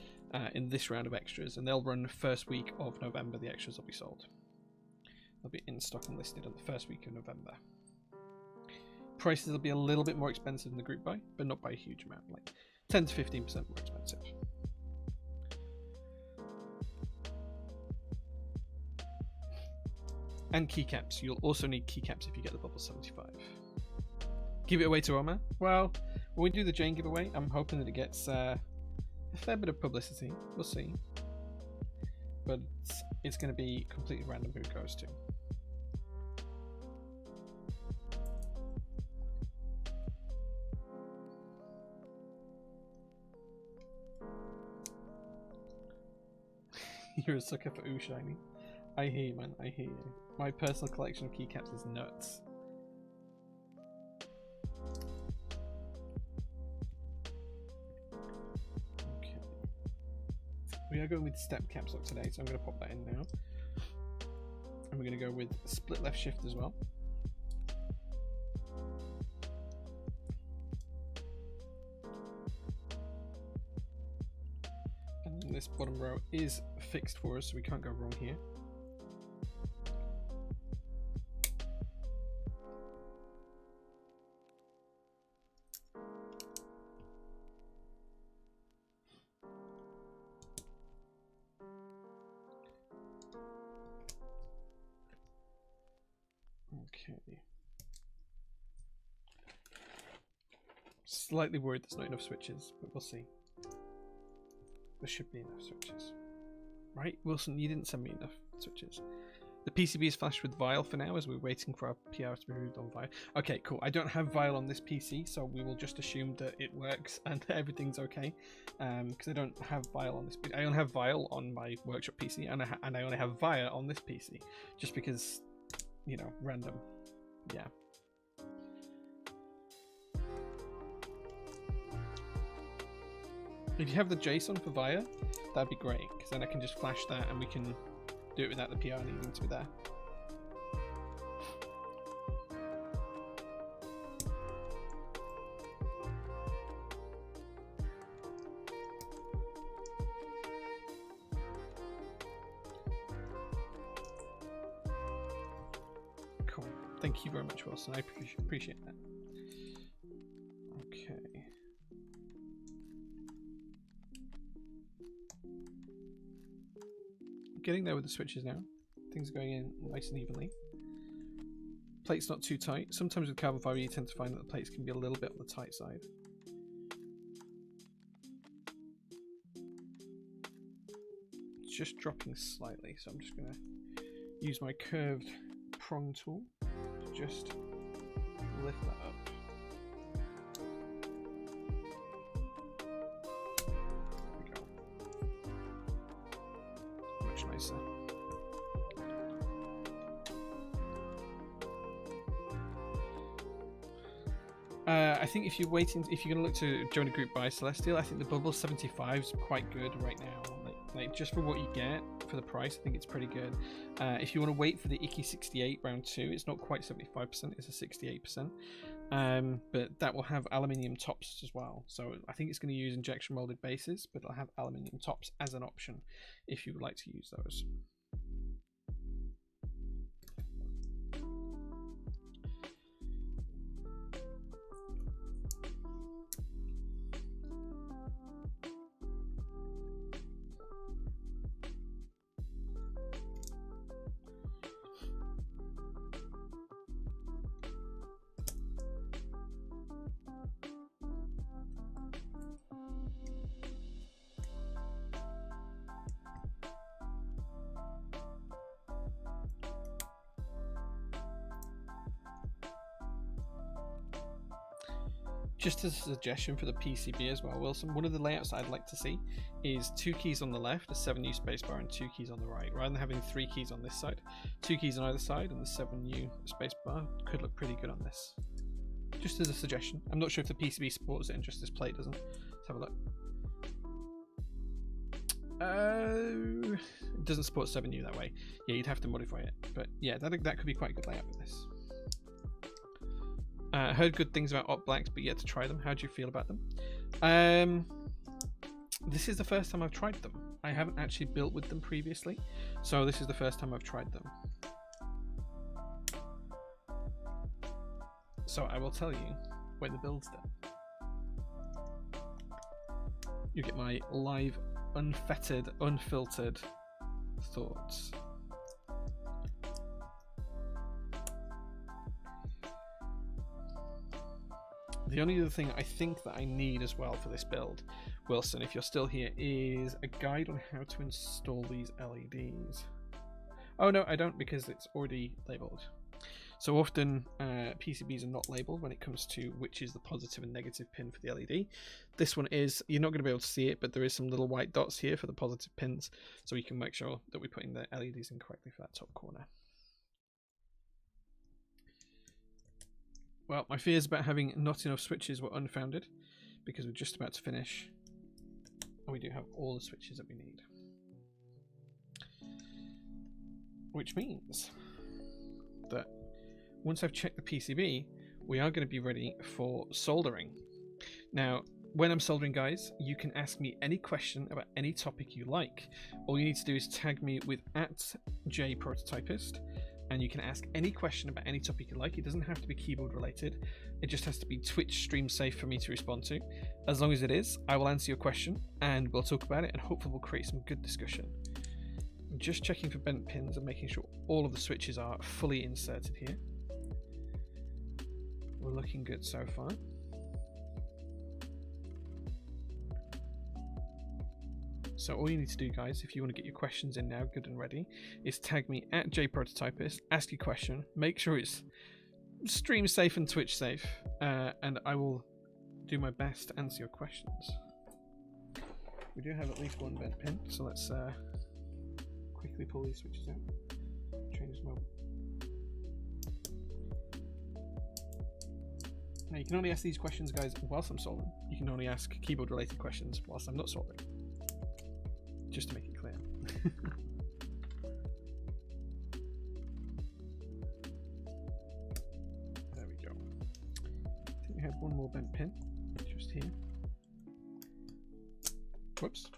in this round of extras, and they'll run the first week of November. The extras will be sold. They'll be in stock and listed on the first week of November. Prices will be a little bit more expensive than the group buy, but not by a huge amount, like 10 to 15% more expensive. And keycaps. You'll also need keycaps if you get the Bubble 75. Give it away to Omar. Well, when we do the Jane giveaway, I'm hoping that it gets a fair bit of publicity. We'll see. But it's going to be completely random who it goes to. You're a sucker for Ooh Shiny. I hear you, man. I hear you. My personal collection of keycaps is nuts. Okay. We are going with step caps lock today, so I'm going to pop that in now. And we're going to go with split left shift as well. this bottom row is fixed for us, so we can't go wrong here. Okay. Slightly worried there's not enough switches, but we'll see. There should be enough switches. Right, Wilson, you didn't send me enough switches. The PCB is flashed with Vial for now as we're waiting for our PR to be moved on Vial. Okay, cool. I don't have Vial on this PC, so we will just assume that it works and everything's okay. Because I don't have Vial on this PC. I only have Vial on my workshop PC, and I only have Via on this PC. Just because, you know, random. Yeah. If you have the JSON for Via, that'd be great, because then I can just flash that and we can do it without the PR needing to be there. Cool. Thank you very much, Wilson. I appreciate that. Okay. Getting there with the switches now. Things are going in nice and evenly. Plate's not too tight. Sometimes with carbon fibre you tend to find that the plates can be a little bit on the tight side. It's just dropping slightly, so I'm just going to use my curved prong tool to just lift that up. Nicer. I think if you're going to look to join a group by Celestial, I think the Bubble 75 is quite good right now. Like just for what you get for the price, I think it's pretty good. If you want to wait for the Icky 68 round 2, it's not quite 75%, it's a 68%. But that will have aluminium tops as well. So I think it's going to use injection molded bases, but it'll have aluminium tops as an option if you would like to use those. Just as a suggestion for the PCB as well, Wilson, one of the layouts I'd like to see is 2 keys on the left, a 7U spacebar, and 2 keys on the right. Rather than having 3 keys on this side, 2 keys on either side, and the 7U spacebar could look pretty good on this. Just as a suggestion. I'm not sure if the PCB supports it and just this plate doesn't. Let's have a look. It doesn't support 7U that way. Yeah, you'd have to modify it. But yeah, that could be quite a good layout for this. Heard good things about Op Blacks, but yet to try them. How do you feel about them? This is the first time I've tried them. I haven't actually built with them previously, so this is the first time I've tried them. So I will tell you when the build's done. You get my live, unfettered, unfiltered thoughts. The only other thing I think that I need as well for this build, Wilson, if you're still here, is a guide on how to install these LEDs. Oh no, I don't, because it's already labelled. So often PCBs are not labelled when it comes to which is the positive and negative pin for the LED. This one is. You're not going to be able to see it, but there is some little white dots here for the positive pins, so we can make sure that we're putting the LEDs in correctly for that top corner. Well, my fears about having not enough switches were unfounded, because we're just about to finish and we do have all the switches that we need. Which means that once I've checked the PCB, we are going to be ready for soldering. Now, when I'm soldering, guys, you can ask me any question about any topic you like. All you need to do is tag me with @jprototypist, and you can ask any question about any topic you like. It doesn't have to be keyboard related. It just has to be Twitch stream safe for me to respond to. As long as it is, I will answer your question and we'll talk about it, and hopefully we'll create some good discussion. I'm just checking for bent pins and making sure all of the switches are fully inserted here. We're looking good so far. So all you need to do, guys, if you want to get your questions in now, good and ready, is tag me @jprototypist, ask your question, make sure it's stream safe and Twitch safe, and I will do my best to answer your questions. We do have at least one bent pin, so let's quickly pull these switches out. Change mode. Now you can only ask these questions, guys, whilst I'm soldering. You can only ask keyboard related questions whilst I'm not soldering. Just to make it clear. There we go. I think we had one more bent pin just here. Whoops.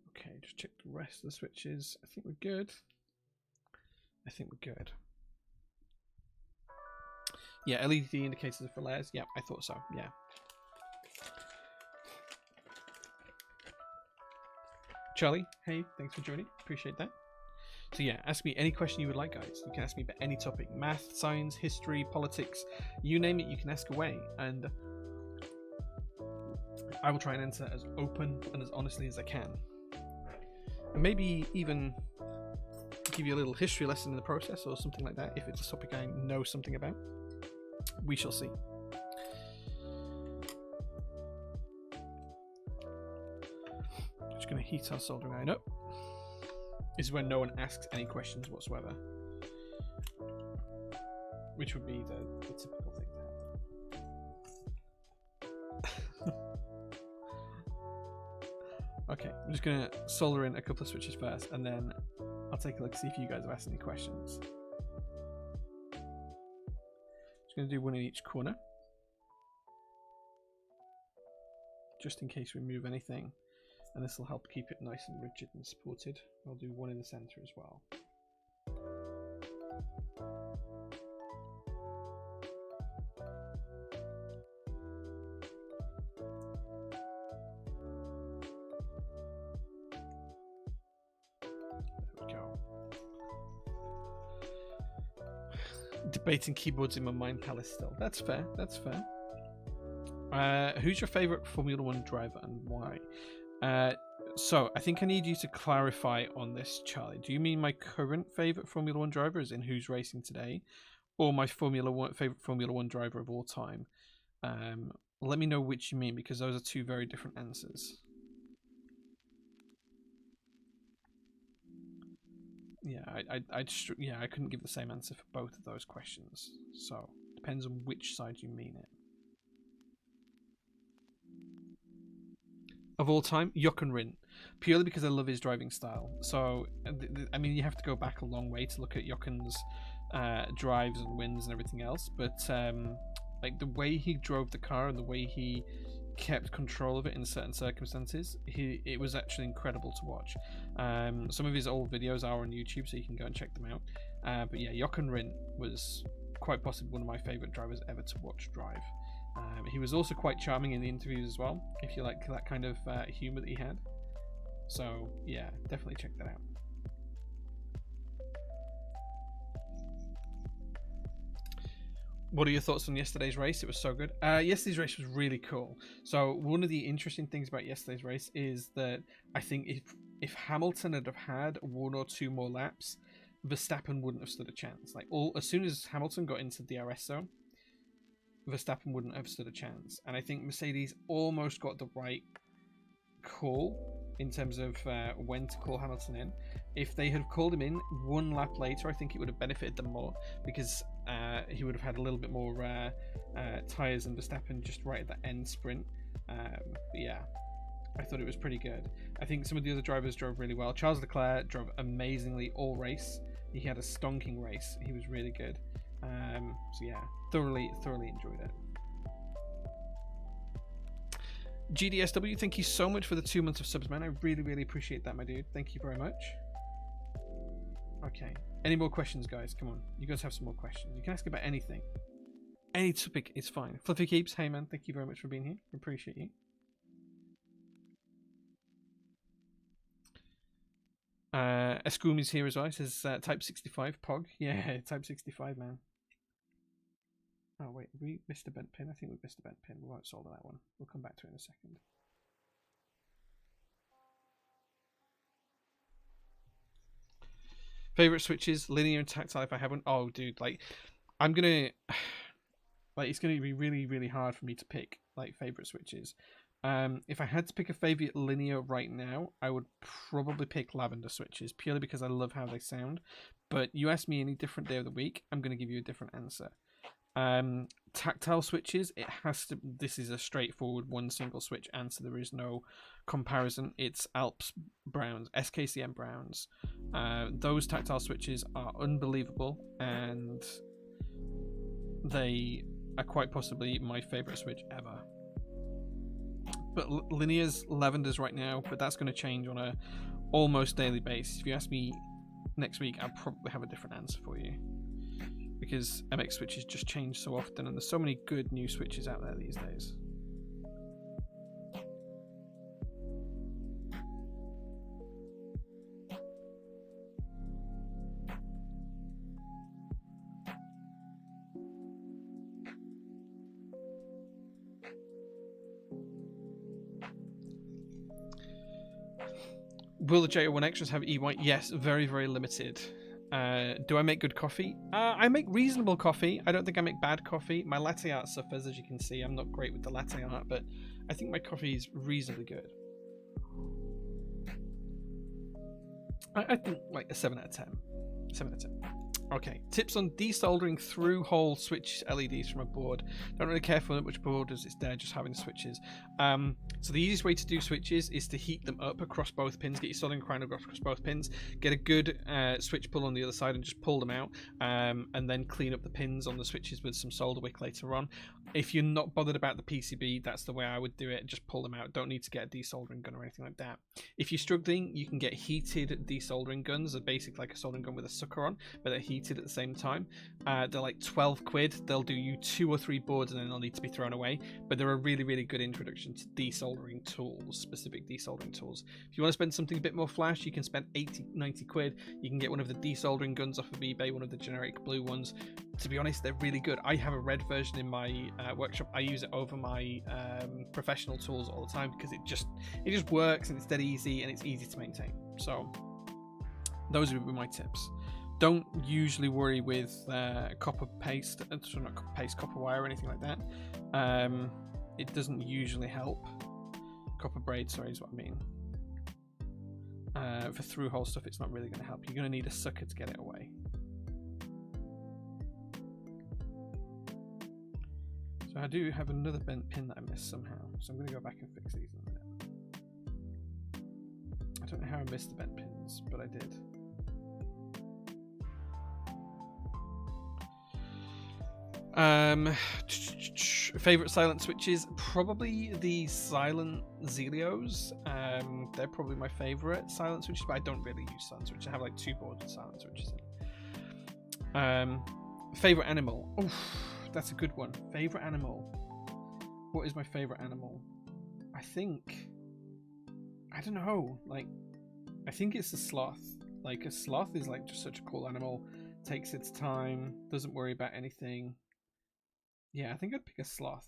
Okay, just check the rest of the switches. I think we're good. I think we're good. Yeah, LED indicators for layers. Yeah, I thought so. Yeah. Charlie, hey, thanks for joining. Appreciate that. So yeah, ask me any question you would like, guys. You can ask me about any topic. Math, science, history, politics, you name it, you can ask away. And I will try and answer as open and as honestly as I can. And maybe even give you a little history lesson in the process or something like that, if it's a topic I know something about. We shall see. Just going to heat our soldering iron up. This is when no one asks any questions whatsoever, which would be the typical thing to happen. Okay, I'm just going to solder in a couple of switches first, and then I'll take a look, see if you guys have asked any questions. Just going to do one in each corner, just in case we move anything. And this will help keep it nice and rigid and supported. I'll do one in the center as well. There we go. Debating keyboards in my mind palace still. That's fair, that's fair. Who's your favorite Formula 1 driver and why? So I think I need you to clarify on this, Charlie. Do you mean my current favorite Formula 1 driver, as in who's racing today, or my favorite Formula 1 driver of all time? Let me know which you mean, because those are two very different answers. Yeah, I couldn't give the same answer for both of those questions. So depends on which side you mean it. Of all time, Jochen Rindt, purely because I love his driving style. So, I mean, you have to go back a long way to look at Jochen's drives and wins and everything else. But like the way he drove the car and the way he kept control of it in certain circumstances, it was actually incredible to watch. Some of his old videos are on YouTube, so you can go and check them out. But yeah, Jochen Rindt was quite possibly one of my favorite drivers ever to watch drive. He was also quite charming in the interviews as well, if you like that kind of humor that he had. So yeah, definitely check that out. What are your thoughts on yesterday's race? It was so good. Yesterday's race was really cool. So one of the interesting things about yesterday's race is that I think if Hamilton had had one or two more laps, Verstappen wouldn't have stood a chance. Like as soon as Hamilton got into the DRS zone, Verstappen wouldn't have stood a chance. And I think Mercedes almost got the right call in terms of when to call Hamilton in. If they had called him in one lap later, I think it would have benefited them more, because he would have had a little bit more tyres than Verstappen just right at the end sprint. But yeah, I thought it was pretty good. I think some of the other drivers drove really well. Charles Leclerc drove amazingly all race. He had a stonking race. He was really good. So yeah, thoroughly enjoyed it. GDSW, thank you so much for the 2 months of subs, man. I really appreciate that, my dude. Thank you very much. Okay, any more questions, guys? Come on, you guys have some more questions. You can ask about anything, any topic is fine. Fluffy Keeps, hey man, thank you very much for being here. Appreciate you. Eskumi's here as well. He says type 65 Pog. Yeah, type 65, man. Oh wait, we missed a bent pin. I think we missed a bent pin. We won't solder that one. We'll come back to it in a second. Favorite switches, linear and tactile. If I haven't, oh dude, like I'm gonna, like it's gonna be really hard for me to pick like favorite switches. If I had to pick a favorite linear right now, I would probably pick lavender switches purely because I love how they sound. But you ask me any different day of the week, I'm gonna give you a different answer. Tactile switches, it has to, this is a straightforward one single switch answer. There is no comparison. It's Alps Browns, SKCM Browns. Those tactile switches are unbelievable, and they are quite possibly my favorite switch ever. But linears, lavenders right now, but that's going to change on a almost daily basis. If you ask me next week, I'll probably have a different answer for you, because MX switches just change so often, and there's so many good new switches out there these days. Will the JO1 extras have E-White? Yes, very limited. Do I make good coffee? I make reasonable coffee. I don't think I make bad coffee. My latte art suffers, as you can see. I'm not great with the latte art, but I think my coffee is reasonably good. I think like a 7 out of 10. 7 out of 10. Okay, tips on desoldering through-hole switch LEDs from a board. Don't really care for which board as it's there, just having switches. So the easiest way to do switches is to heat them up across both pins. Get your soldering iron across both pins. Get a good switch pull on the other side and just pull them out. And then clean up the pins on the switches with some solder wick later on. If you're not bothered about the PCB, that's the way I would do it. Just pull them out. Don't need to get a desoldering gun or anything like that. If you're struggling, you can get heated desoldering guns. They're basically like a soldering gun with a sucker on, but they're heated at the same time. They're like 12 quid. They'll do you 2 or 3 boards and then they'll need to be thrown away. But they're a really good introduction to desoldering tools, specific desoldering tools. If you want to spend something a bit more flash, you can spend 80-90 quid. You can get one of the desoldering guns off of eBay, one of the generic blue ones. To be honest, they're really good. I have a red version in my workshop. I use it over my professional tools all the time because it just works and it's dead easy and it's easy to maintain. So those would be my tips. Don't usually worry with copper paste, sorry, not copper paste, copper wire or anything like that. It doesn't usually help. Copper braid, sorry, is what I mean. For through-hole stuff, it's not really going to help. You're going to need a sucker to get it away. So I do have another bent pin that I missed somehow, so I'm going to go back and fix these in a minute. I don't know how I missed the bent pins, but I did. Favorite silent switches, probably the silent Zelios. They're probably my favorite silent switches, but I don't really use silent switches. I have like 2 boards with silent switches in. Favorite animal. Oof, that's a good one. Favorite animal. What is my favorite animal? I don't know. Like, I think it's a sloth. Like, a sloth is like just such a cool animal. Takes its time. Doesn't worry about anything. Yeah, I think I'd pick a sloth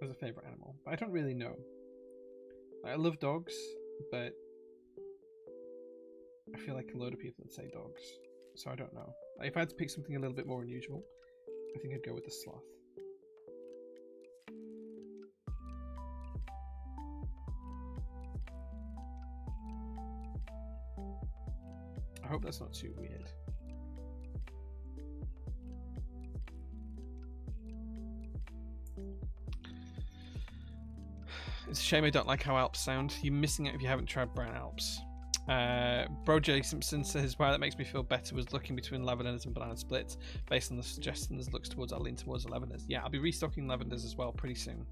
as a favorite animal, but I don't really know. I love dogs, but I feel like a load of people would say dogs, so I don't know. If I had to pick something a little bit more unusual, I think I'd go with the sloth. I hope that's not too weird. It's a shame I don't like how Alps sound. You're missing out if you haven't tried brown Alps. Bro J Simpson says, wow, that makes me feel better, was looking between lavenders and banana splits. Based on the suggestions, looks towards, I'll lean towards the lavenders. Yeah, I'll be restocking lavenders as well pretty soon.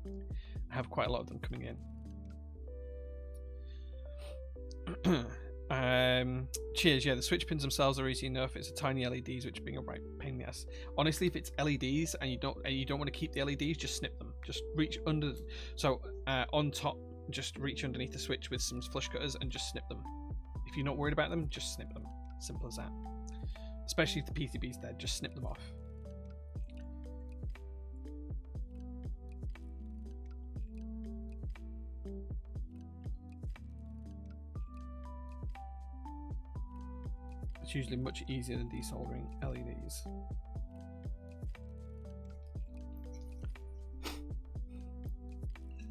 I have quite a lot of them coming in. Cheers. Yeah, the switch pins themselves are easy enough. It's a tiny LEDs, which being a right pain in the ass. Honestly, if it's LEDs and you don't want to keep the LEDs, just snip them. Just reach under. So on top, just reach underneath the switch with some flush cutters and just snip them. If you're not worried about them, just snip them. Simple as that. Especially if the PCB's dead, just snip them off. It's usually much easier than desoldering LEDs.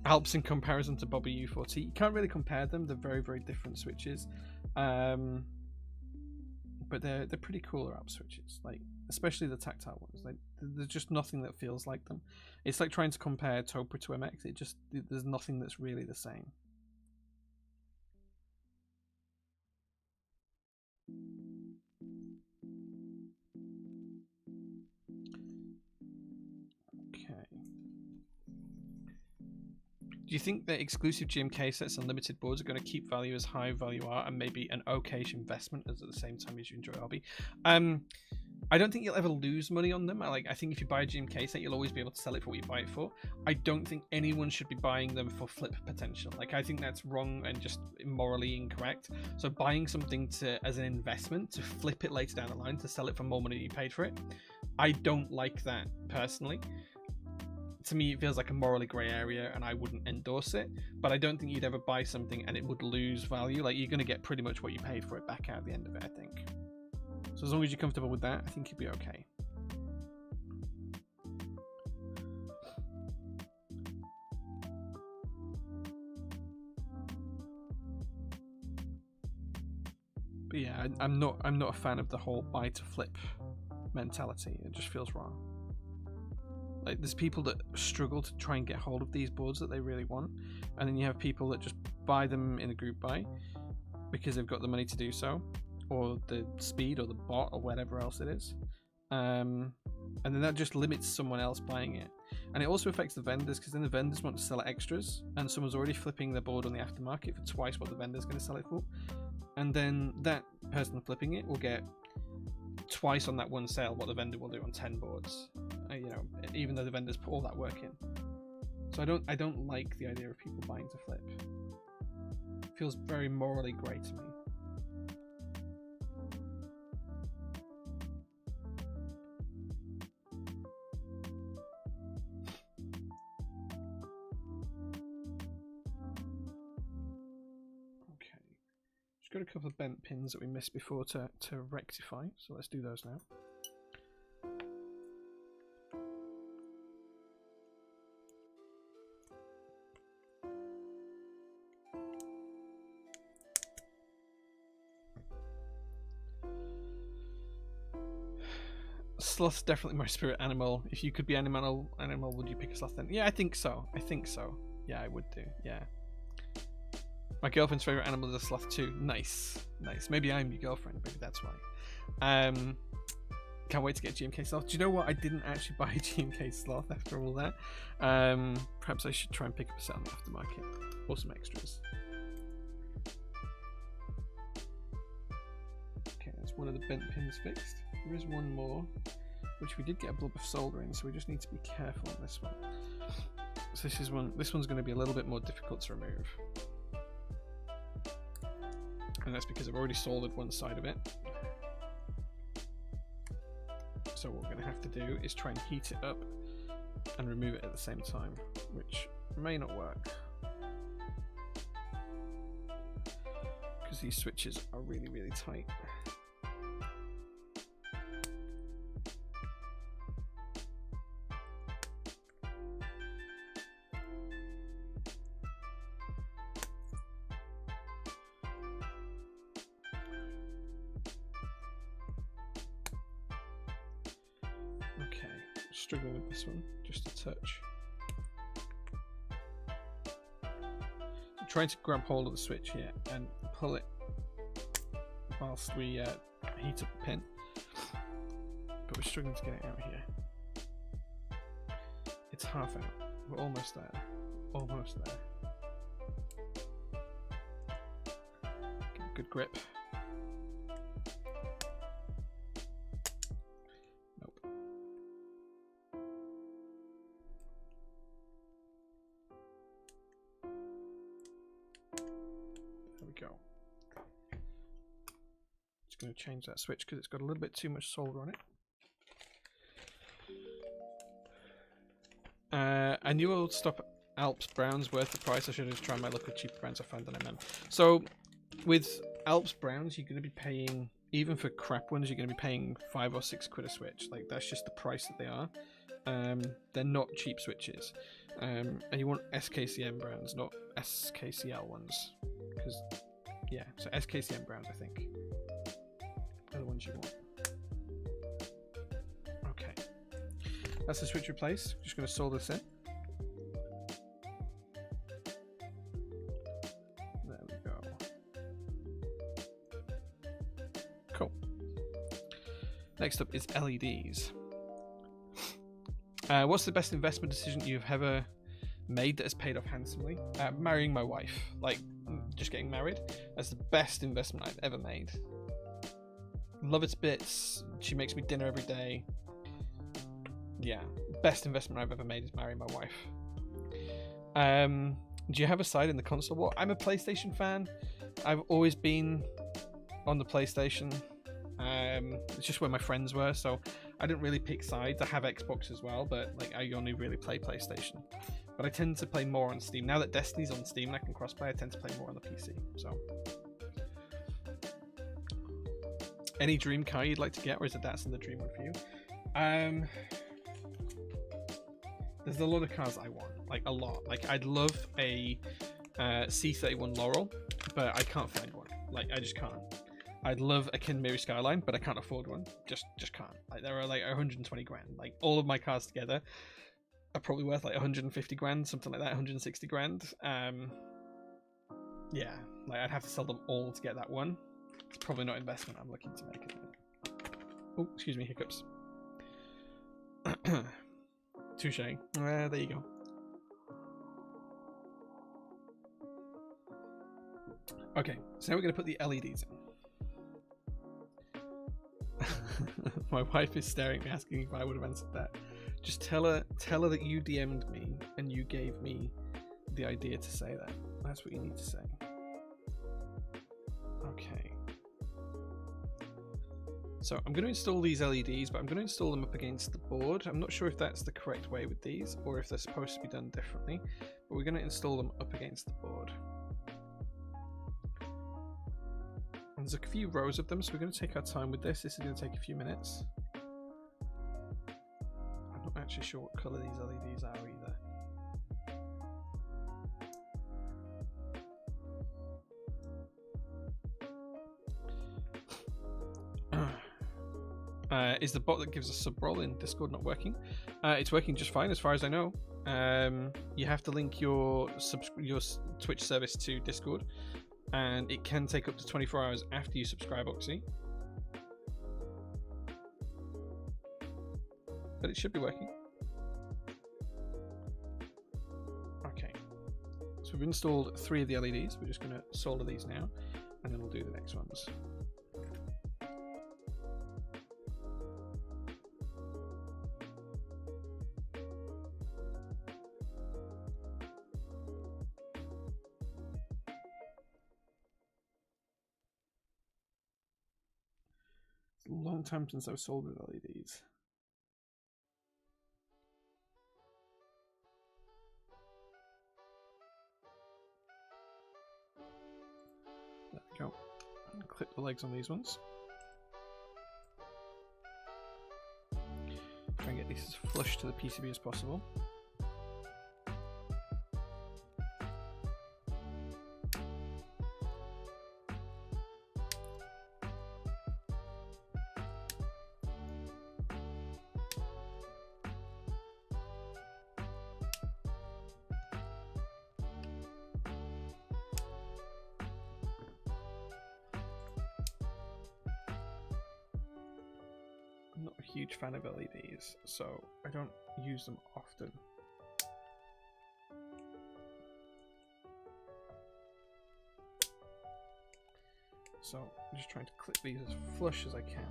Helps in comparison to Bobby U4T. You can't really compare them. They're very, very different switches. But they're pretty cool Alp switches, like especially the tactile ones. Like there's just nothing that feels like them. It's like trying to compare Topra to MX. There's nothing that's really the same. Do you think that exclusive GMK sets and limited boards are going to keep value as high value are and maybe an okayish investment as at the same time as you enjoy hobby? I don't think you'll ever lose money on them. I think if you buy a GMK set, you'll always be able to sell it for what you buy it for. I don't think anyone should be buying them for flip potential. Like, I think that's wrong and just morally incorrect. So buying something as an investment to flip it later down the line to sell it for more money than you paid for it, I don't like that personally. To me, it feels like a morally grey area and I wouldn't endorse it, but I don't think you'd ever buy something and it would lose value. Like, you're going to get pretty much what you paid for it back out at the end of it, I think. So as long as you're comfortable with that, I think you'll be okay. But yeah, I'm not a fan of the whole buy to flip mentality. It just feels wrong. Like, there's people that struggle to try and get hold of these boards that they really want, and then you have people that just buy them in a group buy because they've got the money to do so, or the speed, or the bot, or whatever else it is, and then that just limits someone else buying it. And it also affects the vendors, because then the vendors want to sell it extras, and someone's already flipping their board on the aftermarket for twice what the vendor's going to sell it for, and then that person flipping it will get twice on that one sale what the vendor will do on 10 boards, you know, even though the vendors put all that work in. So I don't like the idea of people buying to flip. It feels very morally grey to me. Got a couple of bent pins that we missed before to rectify, so let's do those now. Sloth's definitely my spirit animal. If you could be animal, would you pick a sloth then? Yeah, I think so. Yeah, I would do. Yeah. My girlfriend's favourite animal is a sloth too. Nice. Maybe I'm your girlfriend, maybe that's why. Can't wait to get GMK sloth. Do you know what? I didn't actually buy a GMK sloth after all that. Perhaps I should try and pick up a set on the aftermarket. Or some extras. Okay, that's one of the bent pins fixed. There is one more, which we did get a blob of soldering, so we just need to be careful on this one. So this one's going to be a little bit more difficult to remove. And that's because I've already soldered one side of it. So what we're going to have to do is try and heat it up and remove it at the same time, which may not work. Because these switches are really, really tight. Struggling with this one, just a touch. I'm trying to grab hold of the switch here and pull it whilst we heat up the pin. But we're struggling to get it out here. It's half out. We're almost there. Almost there. Get a good grip. Nope. There we go. Just going to change that switch because it's got a little bit too much solder on it. I knew I would stop Alps Browns worth the price. I should have tried my luck with cheaper brands I found on MM. So with Alps Browns, you're going to be paying, even for crap ones, you're going to be paying £5 or £6 a switch. Like, that's just the price that they are. They're not cheap switches. And you want SKCM brands, not SKCL ones. Because, yeah, so SKCM brands, I think, are the ones you want. Okay. That's the switch replaced. Just going to solder this in. There we go. Cool. Next up is LEDs. What's the best investment decision you've ever made that has paid off handsomely? Marrying my wife. Like, just getting married. That's the best investment I've ever made. Love its bits. She makes me dinner every day. Yeah, best investment I've ever made is marrying my wife. Do you have a side in the console war? I'm a PlayStation fan. I've always been on the PlayStation. It's just where my friends were, so I didn't really pick sides. I have Xbox as well, but like I only really play PlayStation. But I tend to play more on Steam. Now that Destiny's on Steam and I can crossplay, I tend to play more on the PC. So, any dream car you'd like to get, or is it that's in the dream one for you? There's a lot of cars I want, like a lot. Like I'd love a C31 Laurel, but I can't find one. Like I just can't. I'd love a Kinmiri Skyline, but I can't afford one. Just can't. Like there are like 120 grand. Like all of my cars together are probably worth like 150 grand, something like that, 160 grand. Yeah, like I'd have to sell them all to get that one. It's probably not investment I'm looking to make. Oh, excuse me, hiccups. Touche. There you go. Okay, so now we're going to put the LEDs in. My wife is staring at me asking if I would have answered that. Just tell her that you DM'd me and you gave me the idea to say that. That's what you need to say. Okay. So I'm going to install these LEDs, but I'm going to install them up against the board. I'm not sure if that's the correct way with these or if they're supposed to be done differently, but we're going to install them up against the board. And there's a few rows of them, so we're going to take our time with this. This is going to take a few minutes. I'm not actually sure what colour these LEDs are either. Is the bot that gives us sub-roll in Discord not working? It's working just fine as far as I know. You have to link your Twitch service to Discord, and it can take up to 24 hours after you subscribe, Oxy. But it should be working. Okay. So we've installed 3 of the LEDs. We're just going to solder these now, and then we'll do the next ones. It's a long time since I've soldered LEDs. There we go. Clip the legs on these ones. Try and get these as flush to the PCB as possible. a huge fan of LEDs, so I don't use them often. So I'm just trying to clip these as flush as I can.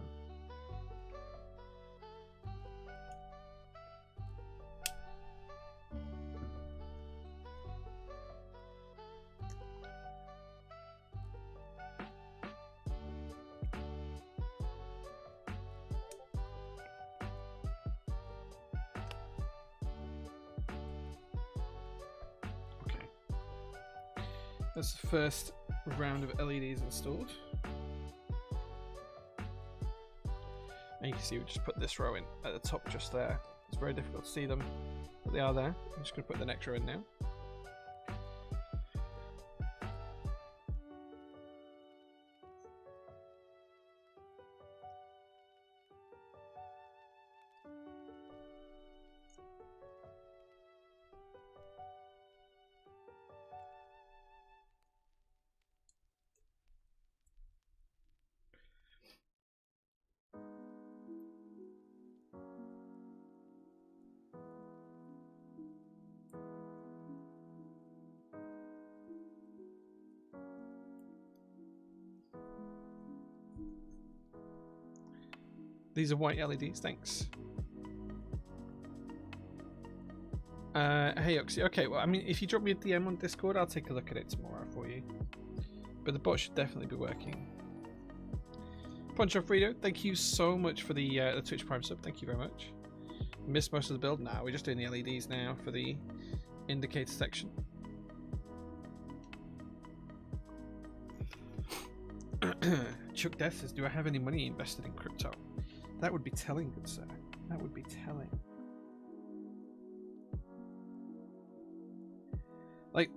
That's the first round of LEDs installed. And you can see we just put this row in at the top just there. It's very difficult to see them, but they are there. I'm just going to put the next row in now. These are white LEDs, thanks. Hey Oxy, okay, well I mean if you drop me a DM on Discord I'll take a look at it tomorrow for you. But the bot should definitely be working. Poncho Frito, thank you so much for the Twitch Prime sub, thank you very much. Missed most of the build? Nah, we're just doing the LEDs now for the indicator section. Chuck Death says, do I have any money invested in crypto? That would be telling, good sir. That would be telling. Like,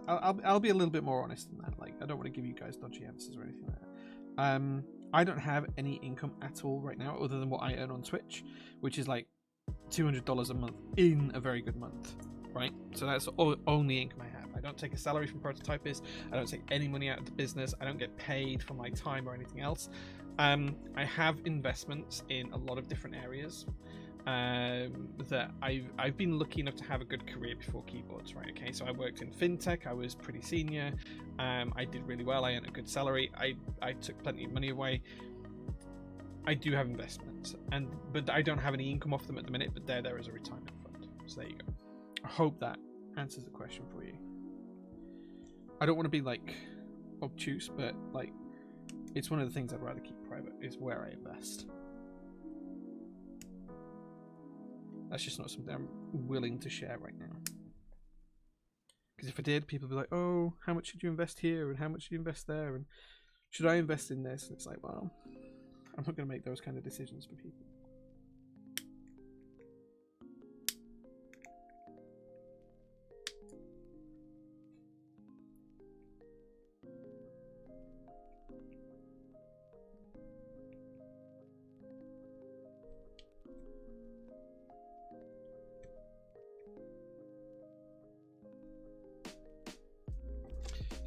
I'll be a little bit more honest than that. Like, I don't want to give you guys dodgy answers or anything like that. I don't have any income at all right now, other than what I earn on Twitch, which is like $200 a month in a very good month, right? So that's the only income I have. I don't take a salary from Prototypist. I don't take any money out of the business. I don't get paid for my time or anything else. I have investments in a lot of different areas that I've been lucky enough to have a good career before keyboards, right? Okay, so I worked in fintech. I was pretty senior. I did really well. I earned a good salary. I took plenty of money away. I do have investments, but I don't have any income off them at the minute. But there is a retirement fund. So there you go. I hope that answers the question for you. I don't want to be like obtuse, but like it's one of the things I'd rather keep private is where I invest. That's just not something I'm willing to share right now. Because if I did, people would be like, oh, how much should you invest here and how much should you invest there and should I invest in this? And it's like, well, I'm not going to make those kind of decisions for people.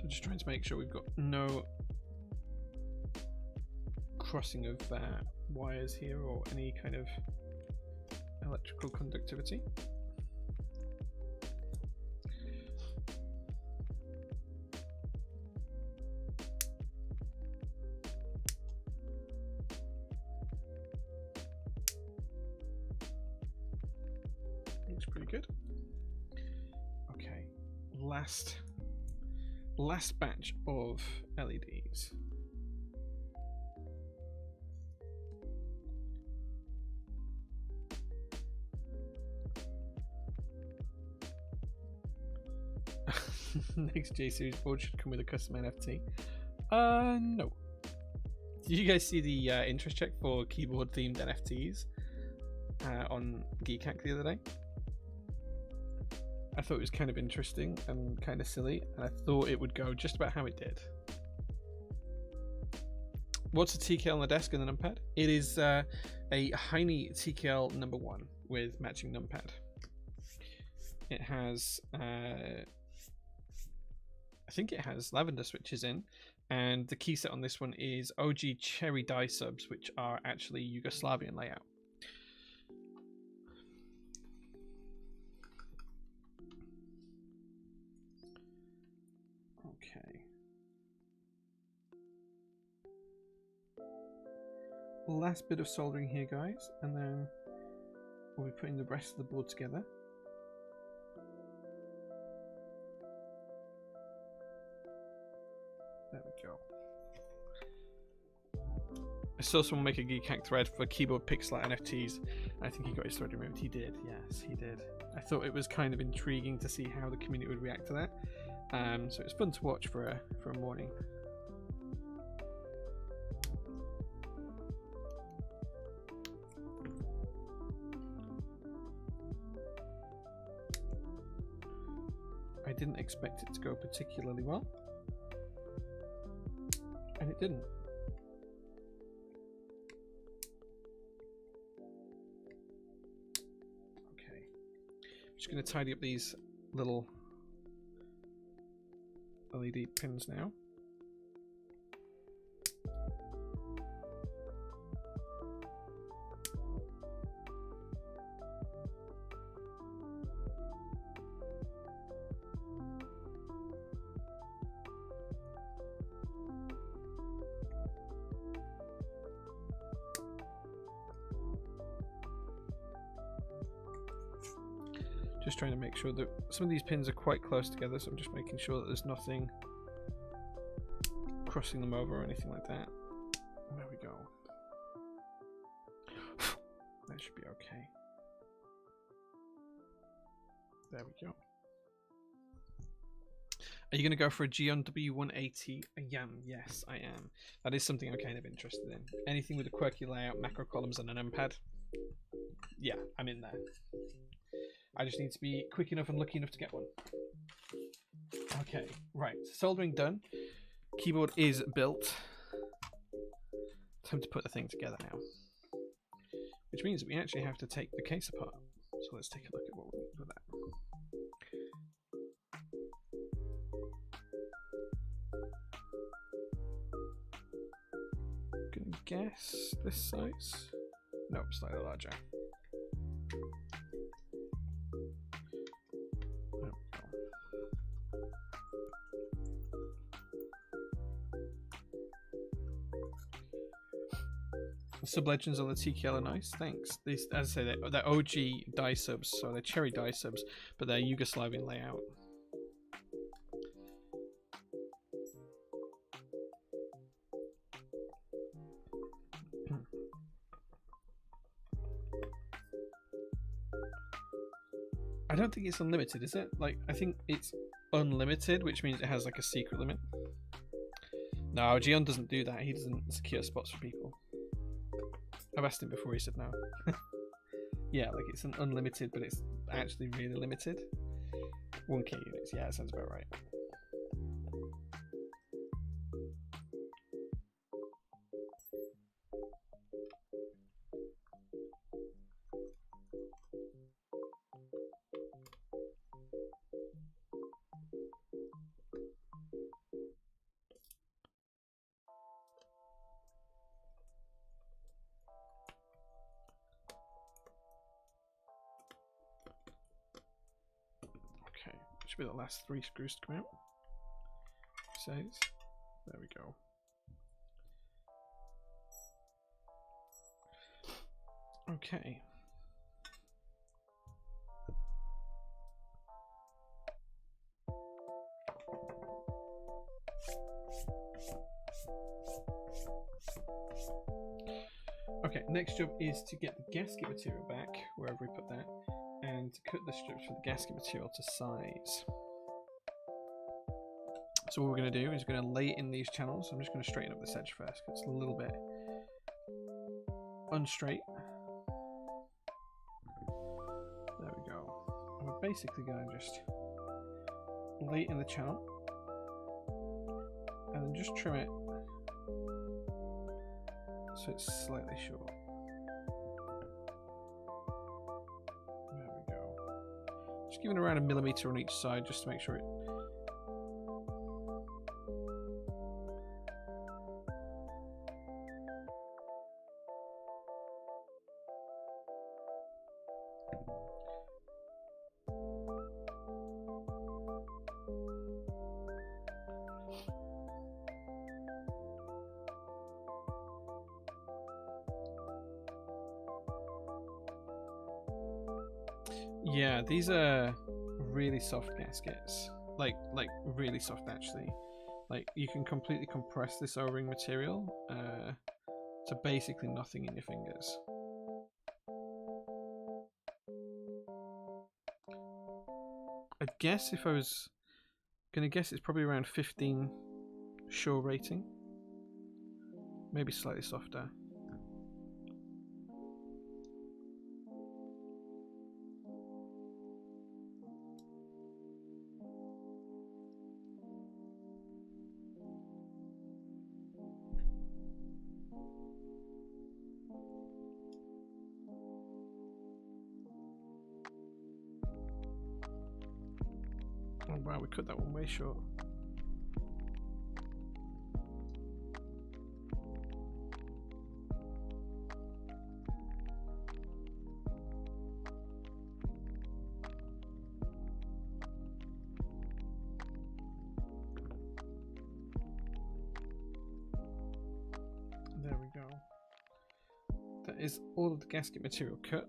Just trying to make sure we've got no crossing of wires here or any kind of electrical conductivity. Looks pretty good. Okay, last batch of LEDs. Next J series board should come with a custom NFT. No. Did you guys see the interest check for keyboard themed NFTs on Keycaps the other day? I thought it was kind of interesting and kind of silly, and I thought it would go just about how it did. What's a TKL on the desk and the numpad? It is a Heine TKL number 1 with matching numpad. It has, I think it has lavender switches in, And the key set on this one is OG cherry die subs, which are actually Yugoslavian layout. Okay. Last bit of soldering here, guys, and then we'll be putting the rest of the board together. There we go. I saw someone make a Geekhack thread for keyboard pixel NFTs. I think he got his thread removed. He did, yes, he did. I thought it was kind of intriguing to see how the community would react to that. So it was fun to watch for a morning. I didn't expect it to go particularly well, and it didn't. Okay, I'm just going to tidy up these little LED pins now. Just trying to make sure that some of these pins are quite close together, so I'm just making sure that there's nothing crossing them over or anything like that. There we go. That should be okay. There we go. Are you going to go for a Geon W180? I am. Yes, I am. That is something I'm kind of interested in. Anything with a quirky layout, macro columns, and an numpad. Yeah, I'm in there. I just need to be quick enough and lucky enough to get one. Okay, right. Soldering done. Keyboard is built. Time to put the thing together now. Which means that we actually have to take the case apart. So let's take a look at what we need for that. Gonna guess this size. Nope, slightly larger. Sub-legends on the TKL are nice, thanks. These, as I say, they're OG die subs, so they're cherry die subs, but they're Yugoslavian layout. I don't think it's unlimited, is it? Like, I think it's unlimited, which means it has like a secret limit. No, Geon doesn't do that. He doesn't secure spots for people. I've asked him before, he said no. Yeah, like it's an unlimited, but it's actually really limited. 1K units, yeah, that sounds about right. Should be the last 3 screws to come out. Says, there we go. Okay. Okay, next job is to get the gasket material back, wherever we put that, and to cut the strips for the gasket material to size. So what we're going to do is we're going to lay it in these channels. I'm just going to straighten up this edge first because it's a little bit unstraight. There we go. And we're basically going to just lay it in the channel and then just trim it so it's slightly short. There we go. Just giving around 1 millimeter on each side just to make sure it Yeah, these are really soft gaskets. Like really soft actually. Like you can completely compress this O-ring material to basically nothing in your fingers. I'd guess if I was gonna guess, it's probably around 15 Sure rating. Maybe slightly softer. Oh wow, we cut that one way short. There we go. That is all of the gasket material cut.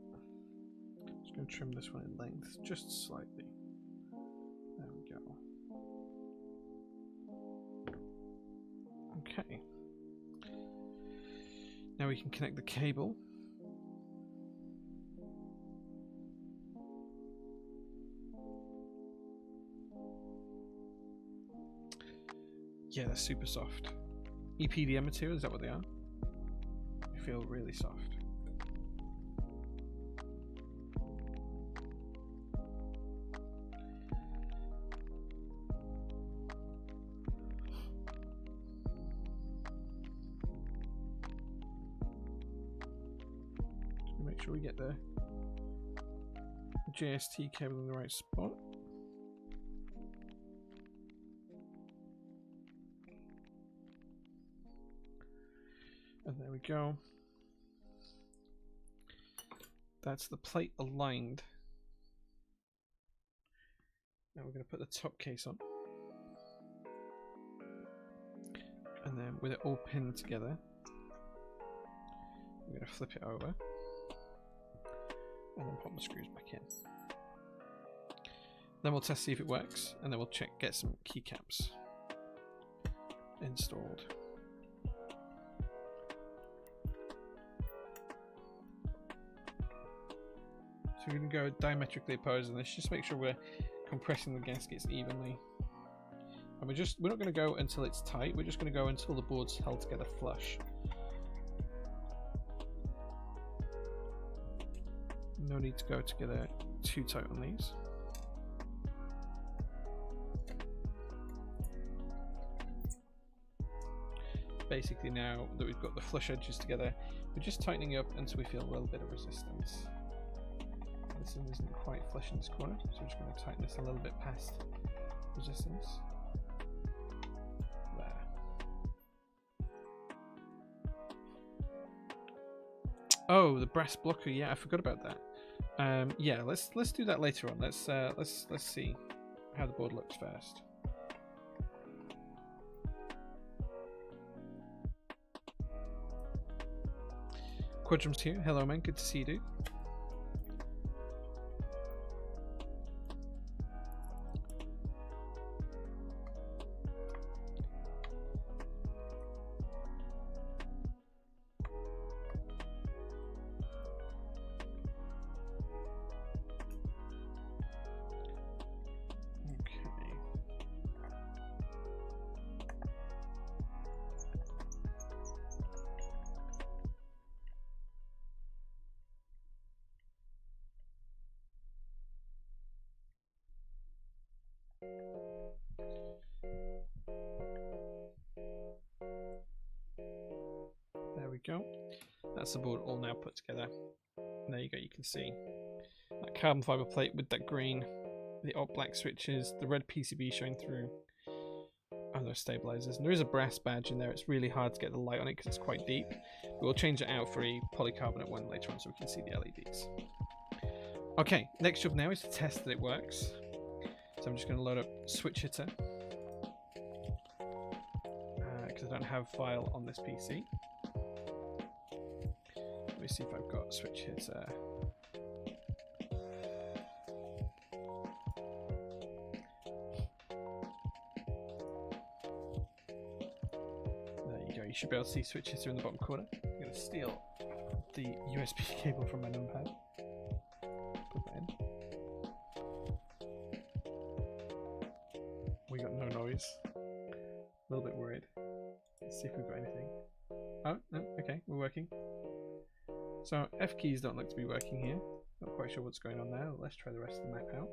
Just going to trim this one in length just slightly. There we go. Okay. Now we can connect the cable. Yeah, they're super soft. EPDM material, is that what they are? They feel really soft. Make sure we get the JST cable in the right spot. And there we go. That's the plate aligned. Now we're going to put the top case on. And then with it all pinned together, we're going to flip it over. And then pop the screws back in. Then we'll test see if it works, and then we'll check, get some keycaps installed. So we're going to go diametrically opposed on this, just make sure we're compressing the gaskets evenly. And we're not going to go until it's tight, we're just going to go until the board's held together flush. No need to go together too tight on these. Basically now that we've got the flush edges together, we're just tightening up until we feel a little bit of resistance. This one isn't quite flush in this corner, so we're just going to tighten this a little bit past resistance. There. Oh, the brass blocker, yeah, I forgot about that. Yeah, let's do that later on. Let's see how the board looks first. Quadrum's here. Hello, man. Good to see you, dude. There we go. That's the board all now put together. And there you go, you can see that carbon fiber plate with that green, the alt black switches, the red PCB showing through, and those stabilizers. And there is a brass badge in there. It's really hard to get the light on it because it's quite deep. But we'll change it out for a polycarbonate one later on so we can see the LEDs. Okay, next job now is to test that it works. So I'm just going to load up Switch Hitter because I don't have file on this PC. Let me see if I've got Switch Hitter you should be able to see switches here in the bottom corner. I'm going to steal the USB cable from my numpad. Put that in. We got no noise. A little bit worried. Let's see if we've got anything. Oh, no, okay, we're working. So F keys don't look to be working here. Not quite sure what's going on there. Let's try the rest of the map out.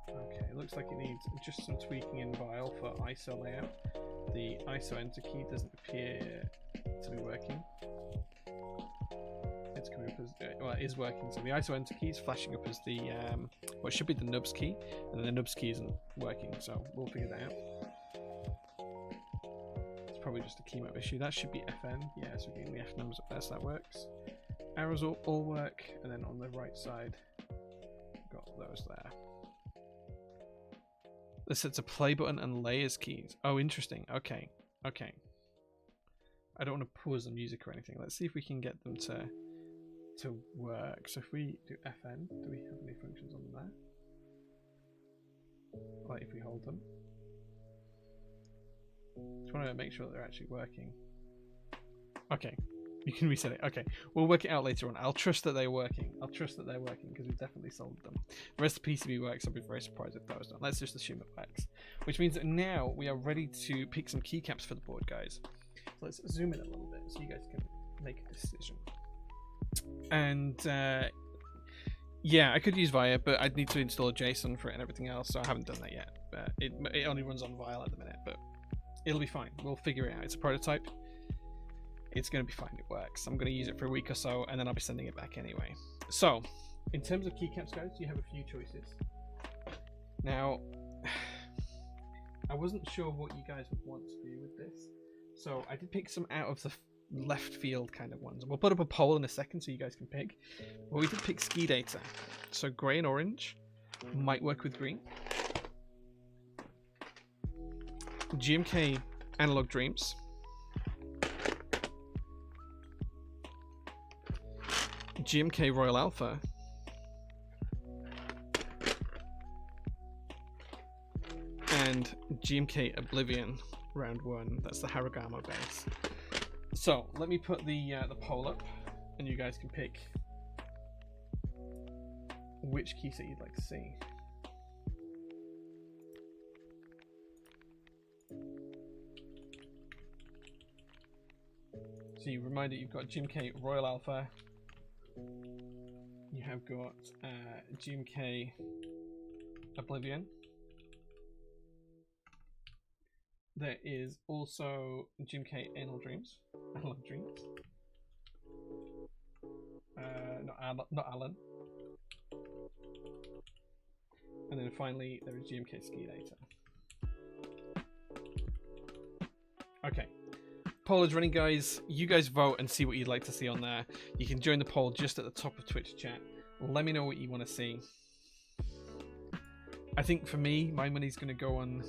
Okay, it looks like it needs just some tweaking in Vile for ISO layout. The ISO enter key doesn't appear to be working. It's coming up as well, it is working. So the ISO enter key is flashing up as the what should be the nubs key, and then the nubs key isn't working. So we'll figure that out. It's probably just a key map issue. That should be FN. Yeah, so we're getting the F numbers up there, so that works. Arrows all work, and then on the right side, got those there. This sets a play button and layers keys. Oh, interesting. Okay, okay. I don't want to pause the music or anything. Let's see if we can get them to work. So if we do FN, do we have any functions on there? Like if we hold them. Just want to make sure that they're actually working. Okay, you can reset it. Okay, we'll work it out later on. I'll trust that they're working. I'll trust that they're working because we've definitely solved them. The rest of the PCB works. I'll be very surprised if that was done. Let's just assume it works. Which means that now we are ready to pick some keycaps for the board, guys. So let's zoom in a little bit so you guys can make a decision. And yeah, I could use Via, but I'd need to install JSON for it and everything else, so I haven't done that yet. But it only runs on Vile at the minute, but it'll be fine. We'll figure it out. It's a prototype. It's going to be fine. It works. I'm going to use it for a week or so, and then I'll be sending it back anyway. So, in terms of keycaps, guys, you have a few choices. Now, I wasn't sure what you guys would want to do with this, so I did pick some out of the left field kind of ones. We'll put up a poll in a second so you guys can pick. But we did pick ski data. So grey and orange might work with green. GMK Analog Dreams. GMK Royal Alpha. And GMK Oblivion round 1. That's the Harugamo base. So let me put the poll up, and you guys can pick which key set you'd like to see. So you remind that you've got GMK Royal Alpha. You have got GMK Oblivion. There is also GMK Analog Dreams. Analog Dreams. Not Alan. And then finally there is GMK Ski Data. Okay. Poll is running, guys. You guys vote and see what you'd like to see on there. You can join the poll just at the top of Twitch chat. Let me know what you want to see. I think for me, my money's going to go on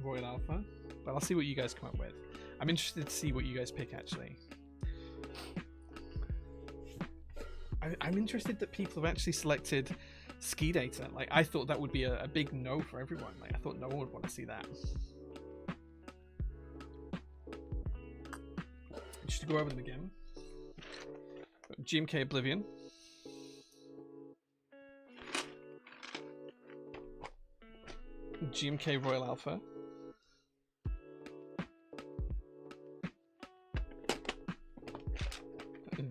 Royal Alpha. But I'll see what you guys come up with. I'm interested to see what you guys pick, actually. I'm interested that people have actually selected ski data. Like, I thought that would be a big no for everyone. Like, I thought no one would want to see that. Just to go over them again. GMK Oblivion. GMK Royal Alpha.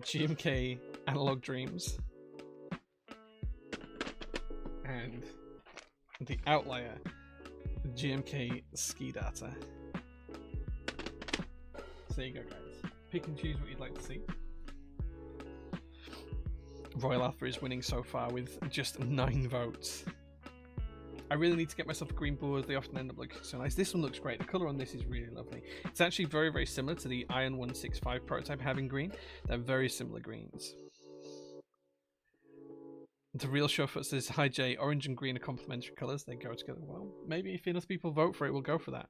GMK Analog Dreams, and the outlier, GMK Ski Data. So there you go, guys. Pick and choose what you'd like to see. Royal Alpha is winning so far with just 9 votes. I really need to get myself a green board. They often end up looking so nice. This one looks great. The colour on this is really lovely. It's actually very, very similar to the Iron 165 prototype having green. They're very similar greens. The real Surefoot says, hi Jay, orange and green are complementary colours. They go together well. Maybe if enough people vote for it, we'll go for that.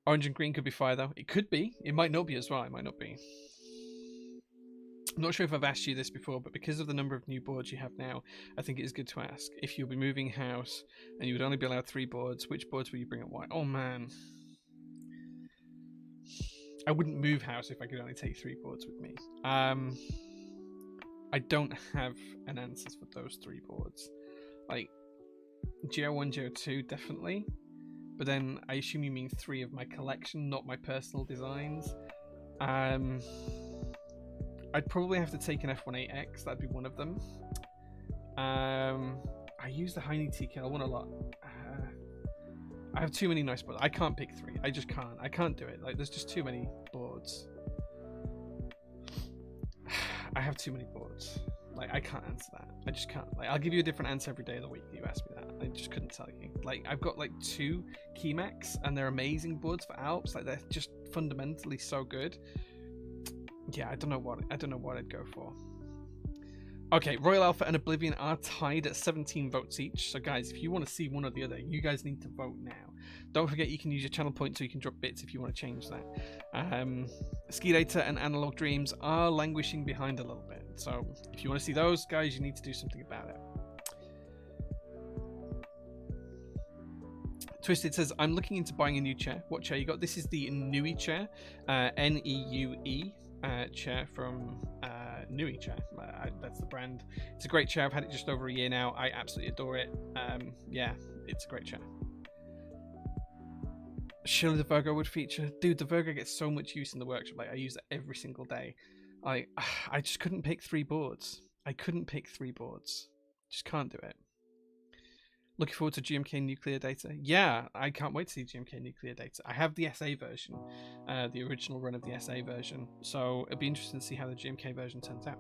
Orange and green could be fire though. It could be. It might not be as well. It might not be. I'm not sure if I've asked you this before, but because of the number of new boards you have now, I think it is good to ask. If you'll be moving house and you would only be allowed 3 boards, which boards will you bring and why? Oh man. I wouldn't move house if I could only take 3 boards with me. I don't have an answer for those 3 boards. Like, GO1, GO2, definitely. But then I assume you mean 3 of my collection, not my personal designs. I'd probably have to take an F18X, that'd be one of them. I use the Heine TKL one a lot. I have too many nice boards. I can't pick 3. I just can't. I can't do it. Like, there's just too many boards. I have too many boards. Like, I can't answer that. I just can't. Like, I'll give you a different answer every day of the week that you ask me that. I just couldn't tell you. Like, I've got like 2 Keycaps, and they're amazing boards for Alps. Like, they're just fundamentally so good. Yeah, I don't know what I'd go for. Okay, Royal Alpha and Oblivion are tied at 17 votes each. So guys, if you want to see one or the other, you guys need to vote now. Don't forget you can use your channel points so you can drop bits if you want to change that. Ski Data and Analog Dreams are languishing behind a little bit. So if you want to see those, guys, you need to do something about it. Twisted says, I'm looking into buying a new chair. What chair you got? This is the Neue chair, N-E-U-E chair from Nui chair. That's the brand. It's a great chair. I've had it just over a year now. I absolutely adore it. Yeah, it's a great chair. Surely the Virgo would feature. Dude, the Virgo gets so much use in the workshop. Like, I use it every single day. I just couldn't pick 3 boards. I couldn't pick 3 boards. Just can't do it. Looking forward to GMK Nuclear Data. Yeah, I can't wait to see GMK Nuclear Data. I have the SA version, the original run of the SA version. So it'll be interesting to see how the GMK version turns out.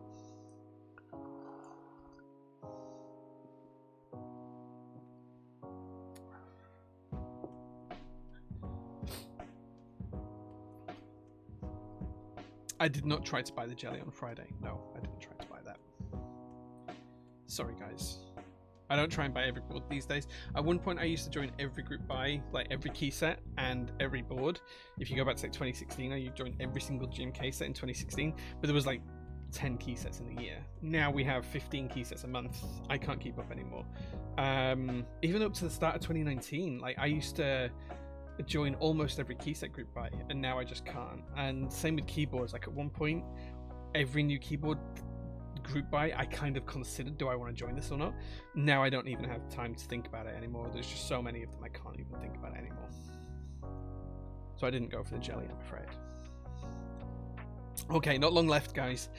I did not try to buy the jelly on Friday. No, I didn't try to buy that. Sorry, guys. I don't try and buy every board these days. At one point, I used to join every group buy, like every key set and every board. If you go back to like 2016, I joined every single GMK set in 2016, but there was like 10 key sets in a year. Now we have 15 key sets a month. I can't keep up anymore. Even up to the start of 2019, like I used to join almost every key set group buy, and now I just can't. And same with keyboards. Like at one point, every new keyboard group buy, I kind of considered, do I want to join this or not? Now I don't even have time to think about it anymore. There's just so many of them I can't even think about it anymore. So I didn't go for the jelly, I'm afraid. Okay, not long left, guys.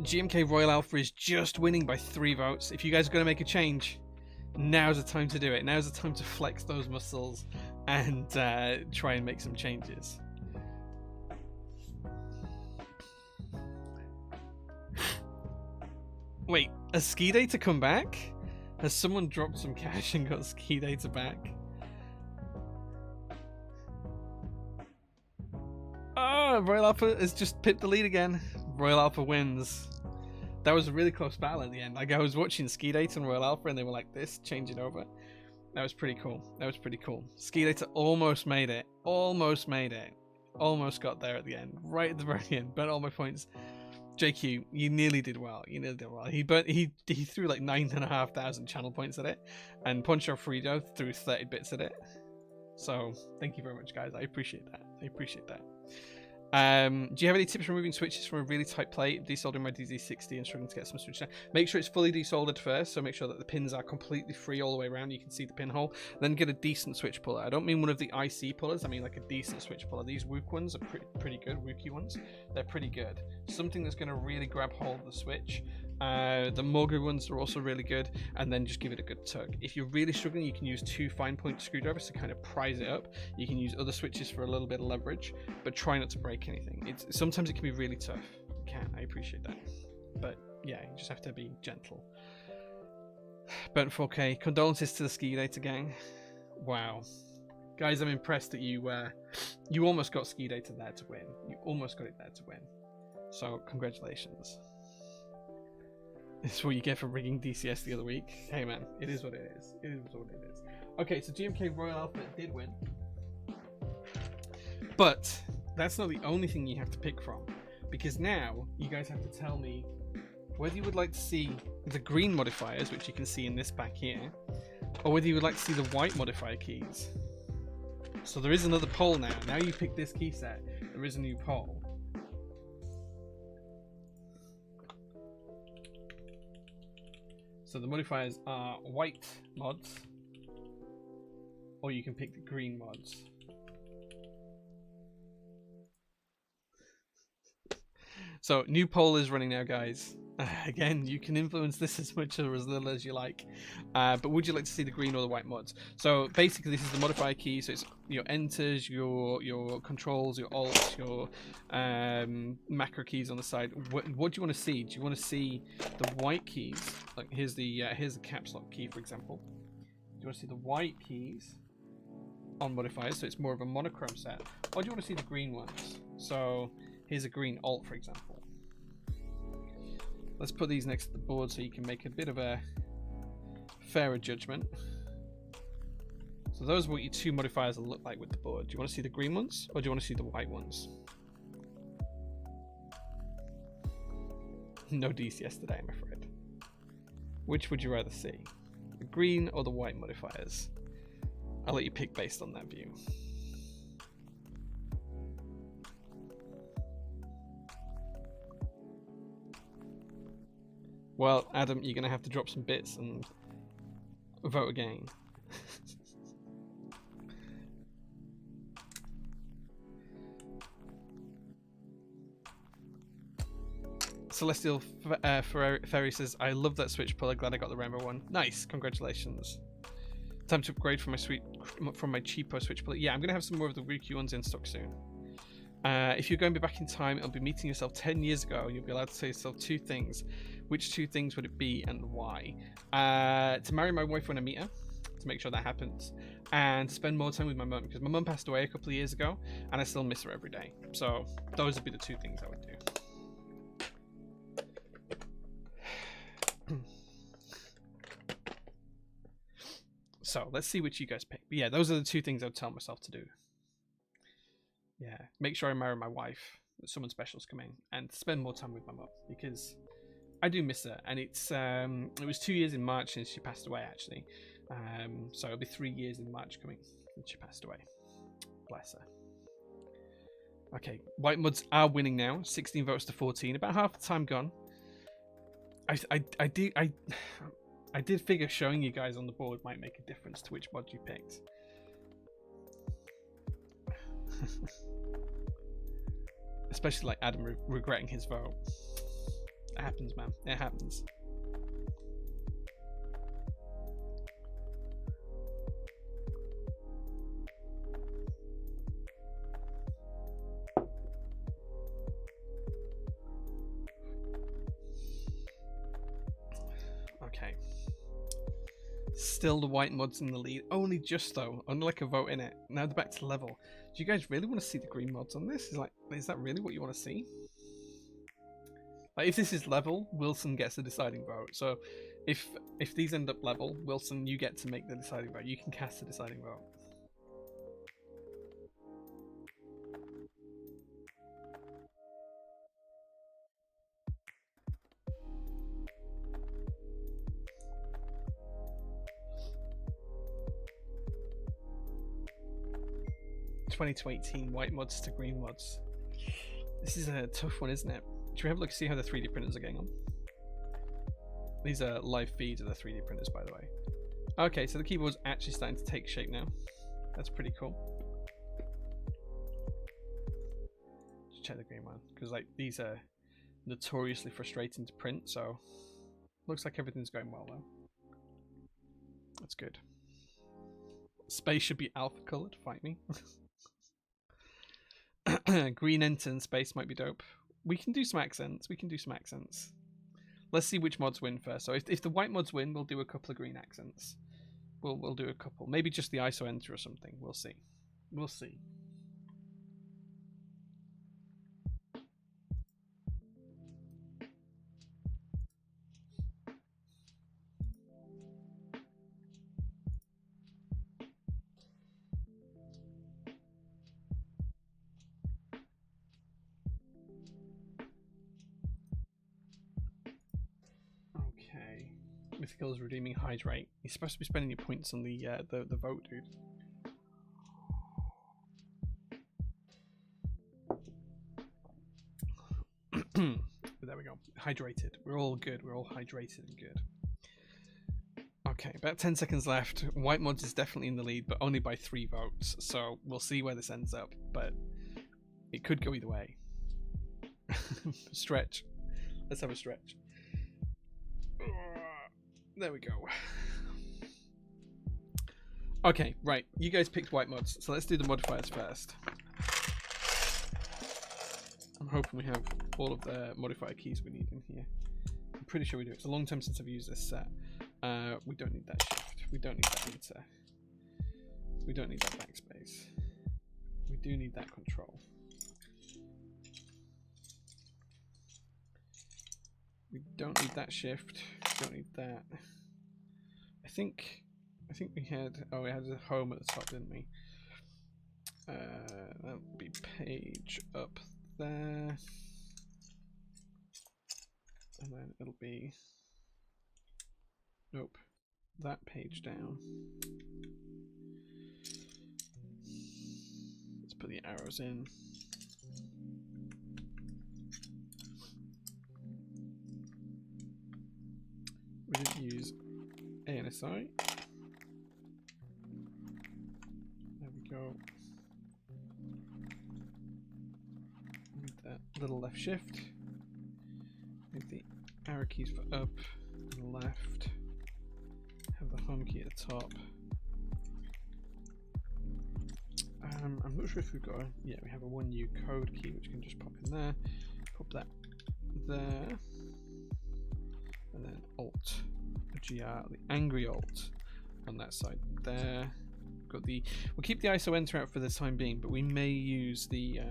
GMK Royal Alpha is just winning by 3 votes. If you guys are going to make a change, now's the time to do it. Now's the time to flex those muscles and try and make some changes. Wait, has Ski Data come back? Has someone dropped some cash and got Ski Data back? Oh, Royal Alpha has just pipped the lead again. Royal Alpha wins. That was a really close battle at the end. Like, I was watching Ski Data and Royal Alpha and they were like this, changing over. That was pretty cool. That was pretty cool. Ski Data almost made it. Almost made it. Almost got there at the end. Right at the very end. Burnt all my points. JQ, you nearly did well. You nearly did well. He threw like 9,500 channel points at it, and Poncho Frido threw 30 bits at it. So thank you very much, guys. I appreciate that. I appreciate that. Do you have any tips for removing switches from a really tight plate? Desoldering my DZ60 and struggling to get some switches. Make sure it's fully desoldered first, so make sure that the pins are completely free all the way around. You can see the pinhole. Then get a decent switch puller. I don't mean one of the IC pullers. I mean like a decent switch puller. These Wook ones are pretty good. Wookie ones. They're pretty good. Something that's going to really grab hold of the switch. The Morgu ones are also really good, and then just give it a good tug. If you're really struggling, you can use 2 fine point screwdrivers to kind of prise it up. You can use other switches for a little bit of leverage, but try not to break anything. Sometimes it can be really tough. It can. I appreciate that, but yeah, you just have to be gentle. Burnt 4K. Condolences to the Ski Data gang. Wow, guys, I'm impressed that you almost got Ski Data there to win. You almost got it there to win. So congratulations. This is what you get for rigging DCS the other week. Hey man, it is what it is. It is what it is. Okay, so GMK Royal Alpha did win. But that's not the only thing you have to pick from. because now you guys have to tell me whether you would like to see the green modifiers, which you can see in this pack here, or whether you would like to see the white modifier keys. So there is another poll now. Now you pick this key set, there is a new poll. So the modifiers are white mods, or you can pick the green mods. So new poll is running now, guys. Again, you can influence this as much or as little as you like, but would you like to see the green or the white mods? So basically this is the modifier key, so it's your enters, your controls, your alts, your macro keys on the side. What do you want to see? Do you want to see the white keys? Like here's the caps lock key, for example. Do you want to see the white keys on modifiers, so it's more of a monochrome set, or do you want to see the green ones? So here's a green alt, for example. Let's put these next to the board so you can make a bit of a fairer judgment. So those are what your two modifiers will look like with the board. Do you want to see the green ones, or do you want to see the white ones? No DCS today, I'm afraid. Which would you rather see? The green or the white modifiers? I'll let you pick based on that view. Well, Adam, you're going to have to drop some bits and vote again. Celestial Ferry says, I love that switch puller, glad I got the rainbow one. Nice, congratulations. Time to upgrade from my cheapo switch puller. Yeah, I'm going to have some more of the Ryukyu ones in stock soon. If you're going to be back in time, it'll be meeting yourself 10 years ago, and you'll be allowed to say yourself two things. Which two things would it be, and why? To marry my wife when I meet her, to make sure that happens, and to spend more time with my mum, because my mum passed away a couple of years ago, and I still miss her every day. So those would be the two things I would do. So let's see which you guys pick. But yeah, those are the two things I would tell myself to do. Yeah, make sure I marry my wife, that someone special's coming, and spend more time with my mum, because I do miss her, and it was 2 years in March since she passed away, actually. So it'll be 3 years in March coming since she passed away. Bless her. Okay, white mods are winning now, 16 votes to 14, about half the time gone. I did figure showing you guys on the board might make a difference to which mod you picked. Especially like Adam regretting his vote. It happens, man. It happens. Okay. Still the white mods in the lead. Only just though. Only like a vote in it. Now they're back to level. Do you guys really want to see the green mods on this? Is that really what you want to see? Like, if this is level, Wilson gets the deciding vote. So if these end up level, Wilson, you get to make the deciding vote. You can cast the deciding vote. (2018) white mods to green mods. This is a tough one, isn't it? Should we have a look, see how the 3D printers are getting on? These are live feeds of the 3D printers, by the way. Okay, so the keyboard's actually starting to take shape now. That's pretty cool. Just check the green one, because like these are notoriously frustrating to print, so looks like everything's going well though. That's good. Space should be alpha colored, fight me. Green enter and space might be dope. We can do some accents. Let's see which mods win first. So if the white mods win, we'll do a couple of green accents. We'll do a couple. Maybe just the ISO enter or something. We'll see. We'll see. Mythical is redeeming Hydrate. You're supposed to be spending your points on the vote, dude. There we go. Hydrated. We're all good. We're all hydrated and good. Okay, about 10 seconds left. White Mods is definitely in the lead, but only by 3 votes. So we'll see where this ends up, but it could go either way. Stretch. Let's have a stretch. There we go. Okay, right. You guys picked White Mods, so let's do the modifiers first. I'm hoping we have all of the modifier keys we need in here. I'm pretty sure we do. It's a long time since I've used this set. We don't need that shift. We don't need that enter. We don't need that backspace. We do need that control. We don't need that shift. We don't need that. I think we had. Oh, we had a home at the top, didn't we? That would be page up there, and then it'll be. Nope, that page down. Let's put the arrows in. We didn't use ANSI. There we go. Need that little left shift. Need the arrow keys for up and left. Have the home key at the top. I'm not sure if we've got a, yeah, we have a 1U code key which can just pop in there. Pop that there. And then Alt, GR, the angry Alt on that side there. Got the. We'll keep the ISO enter out for the time being, but we may use the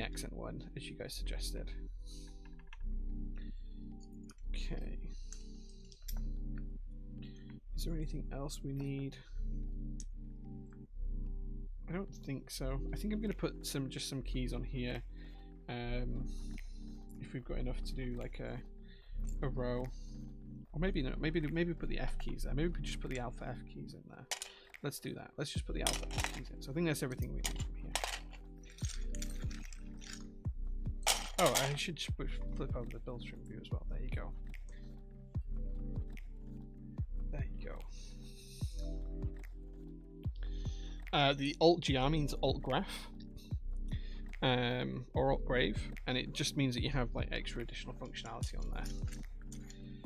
accent one as you guys suggested. Okay. Is there anything else we need? I don't think so. I think I'm going to put just some keys on here. If we've got enough to do like a row, or maybe no, maybe put the F keys there. Maybe we could just put the alpha F keys in there. Let's do that. Let's just put the alpha F keys in. So I think that's everything we need from here. Oh, I should flip over the build stream view as well. There you go. There you go. The Alt GR means Alt Graph, or Alt Grave, and it just means that you have like extra additional functionality on there.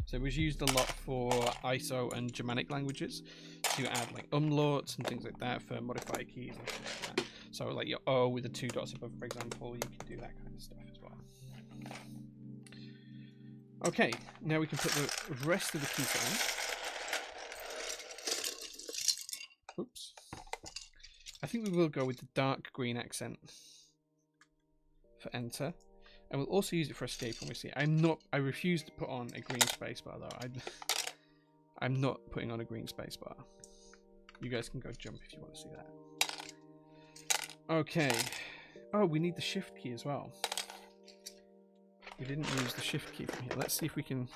So it was used a lot for ISO and Germanic languages to add like umlauts and things like that for modifier keys and things like that. So like your O with the 2 dots above, for example, you can do that kind of stuff as well. Okay, now we can put the rest of the keys on. Oops. I think we will go with the dark green accent for enter, and we'll also use it for escape when we see it. I refuse to put on a green spacebar though. I'm not putting on a green spacebar. You guys can go jump if you want to see that. Okay. Oh, we need the shift key as well. We didn't use the shift key from here. Let's see if we can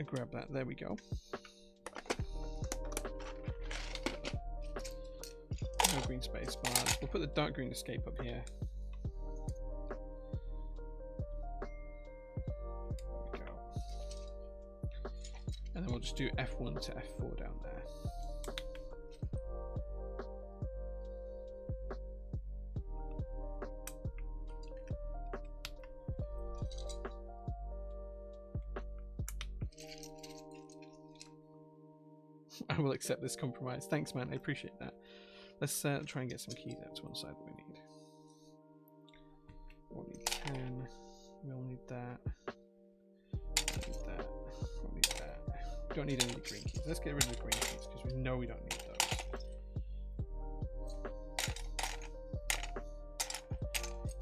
grab that. There we go. No green space bars. We'll put the dark green escape up here. There we go. And then we'll just do F1 to F4 down there. I will accept this compromise. Thanks, man. I appreciate that. Let's try and get some keys out to one side that we need. We'll need 10. We'll need that. We'll need that. We'll need that. We don't need any of the green keys. Let's get rid of the green keys because we know we don't need those.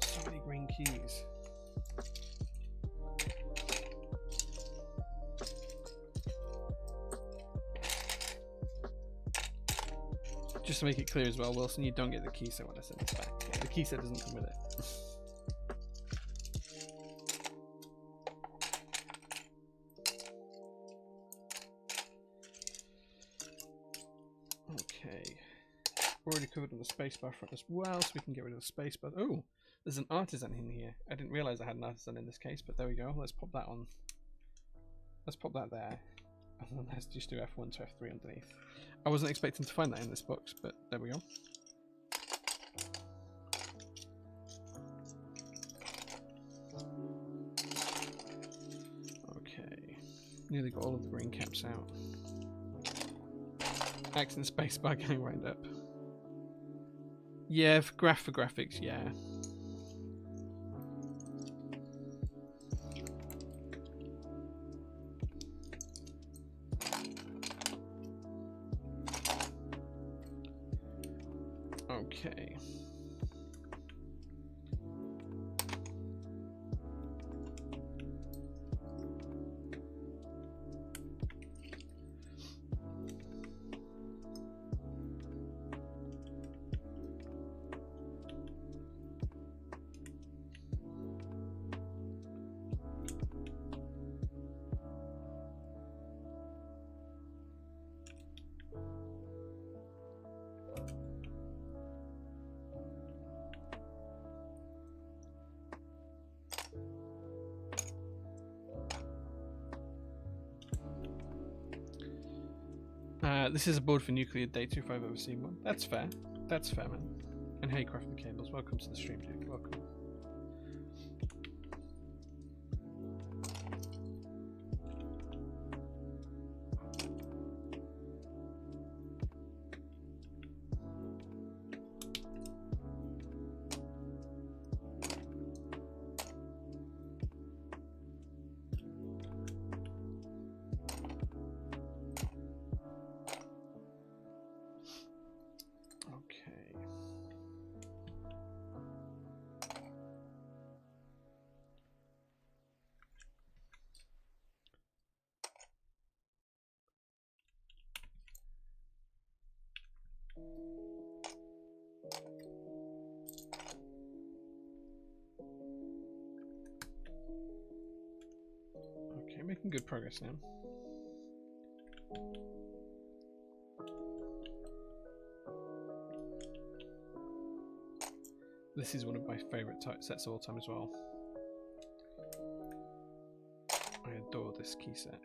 So many green keys. Just to make it clear as well, Wilson, you don't get the key set when I send this back. Yeah, the key set doesn't come with it. already covered on the spacebar front as well, so we can get rid of the spacebar. Oh, there's an artisan in here. I didn't realise I had an artisan in this case, but there we go. Let's pop that on. Let's pop that there. And then let's just do F1 to F3 underneath. I wasn't expecting to find that in this box, but there we go. Okay. Nearly got all of the green caps out. X and spacebar getting wound up. Yeah, for graphics, yeah. Okay. This is a board for nuclear data if I've ever seen one. That's fair. That's fair, man. And hey, Craft the Cables, welcome to the stream, dude. Welcome. Okay, making good progress now. This is one of my favourite sets of all time as well. I adore this key set.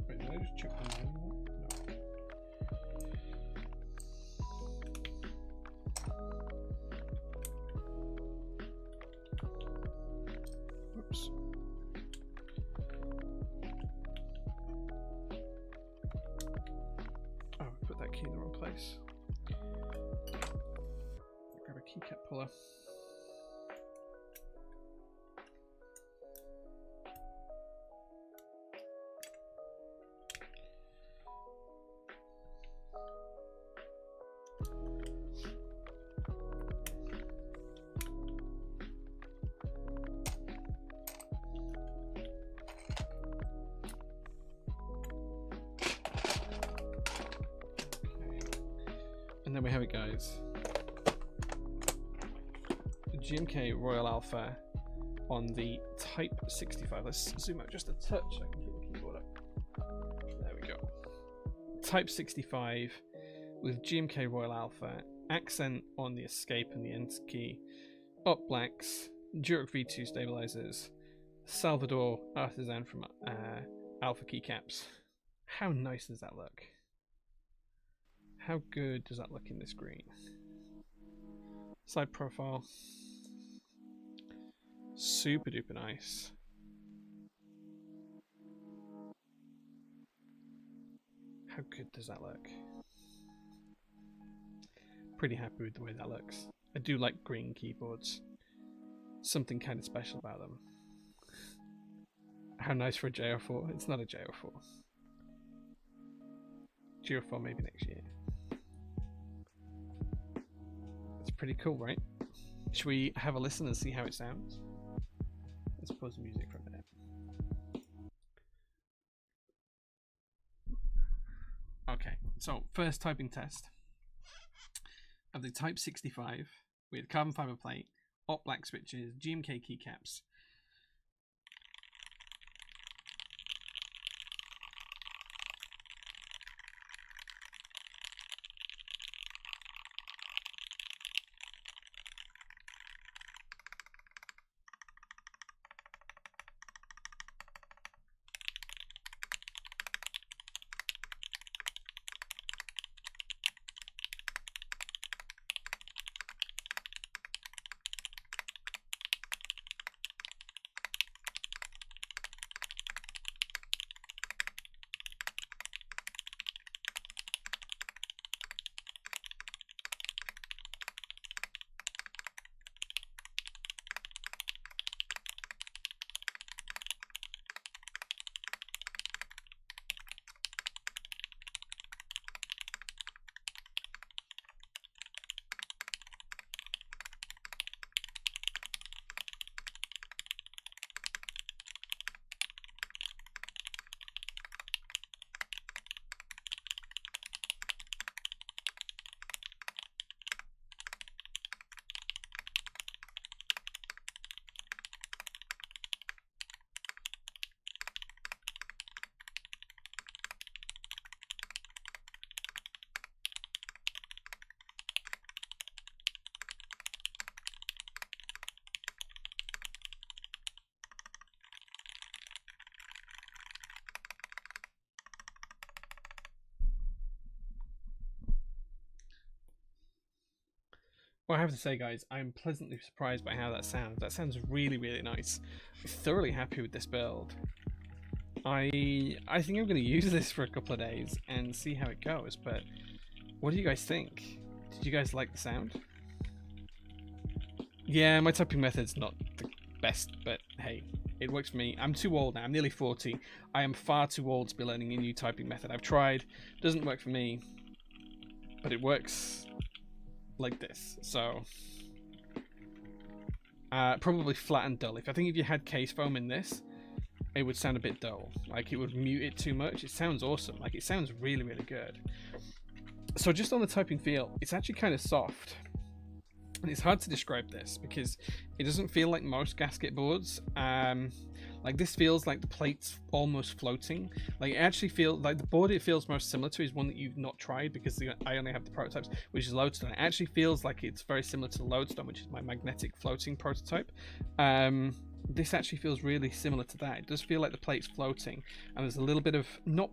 Wait, did I just check the name? No. Oops. Oh, I put that key in the wrong place. Grab a keycap puller. And then we have it, guys. The GMK Royal Alpha on the Type 65. Let's zoom out just a touch so I can keep the keyboard up. There we go. Type 65 with GMK Royal Alpha, accent on the escape and the enter key, up blacks, Duroc V2 stabilizers, Salvador Artisan from Alpha Keycaps. How nice does that look? How good does that look in this green? Side profile. Super duper nice. How good does that look? Pretty happy with the way that looks. I do like green keyboards. Something kind of special about them. How nice for a JO4. It's not a JO4. JO4 maybe next year. It's pretty cool, right? Should we have a listen and see how it sounds? Let's pause the music for a minute. Okay, so first typing test of the Type 65 with carbon fiber plate, op black switches, GMK keycaps. Well, I have to say, guys, I'm pleasantly surprised by how that sounds. That sounds really, really nice. I'm thoroughly happy with this build. I think I'm going to use this for a couple of days and see how it goes, but what do you guys think? Did you guys like the sound? Yeah, my typing method's not the best, but hey, it works for me. I'm too old now. I'm nearly 40. I am far too old to be learning a new typing method. I've tried. Doesn't work for me, but it works like this. So probably flat and dull. I think if you had case foam in this, it would sound a bit dull. Like it would mute it too much. It sounds awesome. Like it sounds really, really good. So just on the typing feel, it's actually kind of soft. And it's hard to describe this because it doesn't feel like most gasket boards. Like this feels like the plate's almost floating. Like it actually feels like the board it feels most similar to is one that you've not tried because I only have the prototypes, which is Lodestone. It actually feels like it's very similar to Lodestone, which is my magnetic floating prototype. This actually feels really similar to that. It does feel like the plate's floating, and there's a little bit of not.